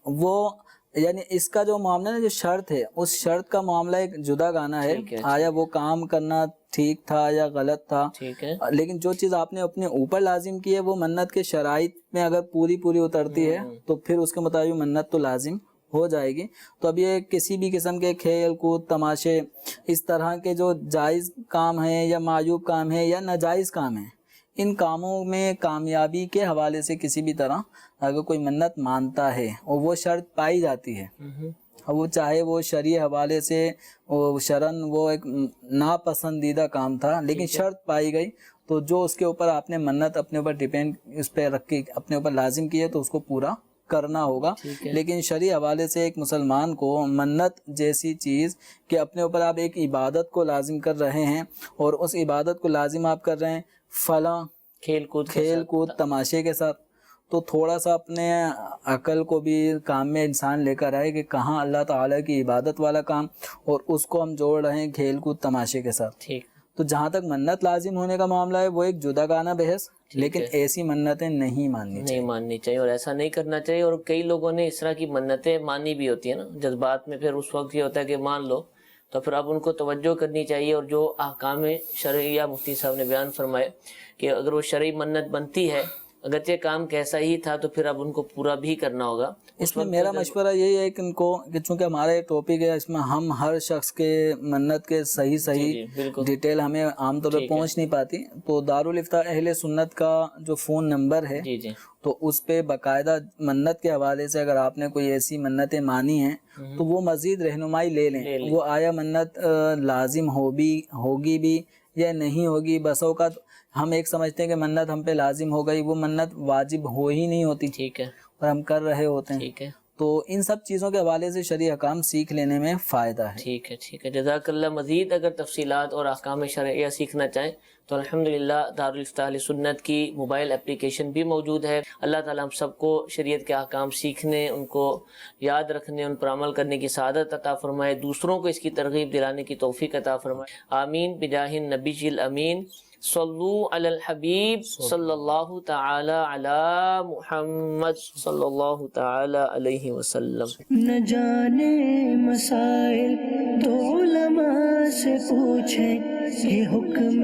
C: وہ یعنی اس کا جو معاملہ ہے جو شرط ہے اس شرط کا معاملہ ایک جدا گانا ہے، آیا وہ کام کرنا ٹھیک تھا یا غلط تھا، لیکن جو چیز آپ نے اپنے اوپر لازم کی ہے وہ منت کے شرائط میں اگر پوری اترتی ہے تو پھر اس کے مطابق منت تو لازم ہو جائے گی۔ تو اب یہ کسی بھی قسم کے کھیل کود تماشے اس طرح کے جو جائز کام ہیں یا معیوب کام ہیں یا ناجائز کام ہیں، ان کاموں میں کامیابی کے حوالے سے کسی بھی طرح اگر کوئی منت مانتا ہے اور وہ شرط پائی جاتی ہے، وہ چاہے وہ شرعی حوالے سے شرعن وہ ایک ناپسندیدہ کام تھا لیکن شرط پائی گئی، تو جو اس کے اوپر آپ نے منت اپنے اوپر ڈیپینڈ اس پہ رکھ کے اپنے اوپر لازم کی ہے تو اس کو پورا کرنا ہوگا۔ لیکن شرعی حوالے سے ایک مسلمان کو منت جیسی چیز کہ اپنے اوپر آپ ایک عبادت کو لازم کر رہے ہیں اور اس عبادت کو لازم آپ کر رہے ہیں فلاں کھیل کود تماشے کے ساتھ، تو تھوڑا سا اپنے عقل کو بھی کام میں انسان لے کر آئے کہ کہاں اللہ تعالیٰ کی عبادت والا کام اور اس کو ہم جوڑ رہے ہیں کھیل کود تماشے کے ساتھ۔ تو جہاں تک منت لازم ہونے کا معاملہ ہے وہ ایک جدا گانا بحث، لیکن ایسی منتیں نہیں ماننی
B: چاہیے اور ایسا نہیں کرنا چاہیے۔ اور کئی لوگوں نے اس طرح کی منتیں مانی بھی ہوتی ہیں نا جذبات میں، پھر اس وقت یہ ہوتا ہے کہ مان لو، تو پھر اب ان کو توجہ کرنی چاہیے اور جو احکام شرعیہ مفتی صاحب نے بیان فرمائے کہ اگر وہ شرعی منت بنتی ہے اگرچہ کام کیسا ہی تھا تو پھر اب ان کو پورا بھی کرنا ہوگا۔
C: اس میں میرا مشورہ یہی ہے کہ ان کو کہ چونکہ ہمارا یہ ٹاپک ہے اس میں ہم ہر شخص کے منت کے صحیح ڈیٹیل ہمیں عام طور پہ پہنچ نہیں پاتی، تو دارالفتاء اہل سنت کا جو فون نمبر ہے تو اس پہ باقاعدہ منت کے حوالے سے اگر آپ نے کوئی ایسی منتیں مانی ہیں تو وہ مزید رہنمائی لے لیں، وہ آیا منت لازم ہوگی بھی یا نہیں ہوگی۔ بس اوقات ہم ایک سمجھتے ہیں کہ منت ہم پہ لازم ہو گئی، وہ منت واجب ہو ہی نہیں ہوتی اور ہم کر رہے ہوتے ہیں، تو ان سب چیزوں کے حوالے سے شرعی احکام سیکھ لینے میں فائدہ ہے۔
B: ٹھیک ہے، جزاک اللہ۔ مزید اگر تفصیلات اور احکام شرعیہ سیکھنا چاہیں تو الحمدللہ دارالفتاء اہل سنت کی موبائل اپلیکیشن بھی موجود ہے۔ اللہ تعالیٰ ہم سب کو شریعت کے احکام سیکھنے، ان کو یاد رکھنے، ان پر عمل کرنے کی سعادت عطا فرمائے، دوسروں کو اس کی ترغیب دلانے کی توفیق عطا فرمائے، آمین بجاہ النبی الامین۔ صلو علی الحبیب صلی اللہ تعالی علی محمد صلی اللہ تعالی علیہ وسلم۔
A: نہ جانے مسائل تو علماء سے پوچھیں، یہ حکم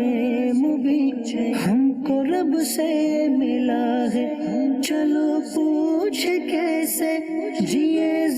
A: مبین ہم کو رب سے ملا ہے، چلو پوچھ کیسے جیے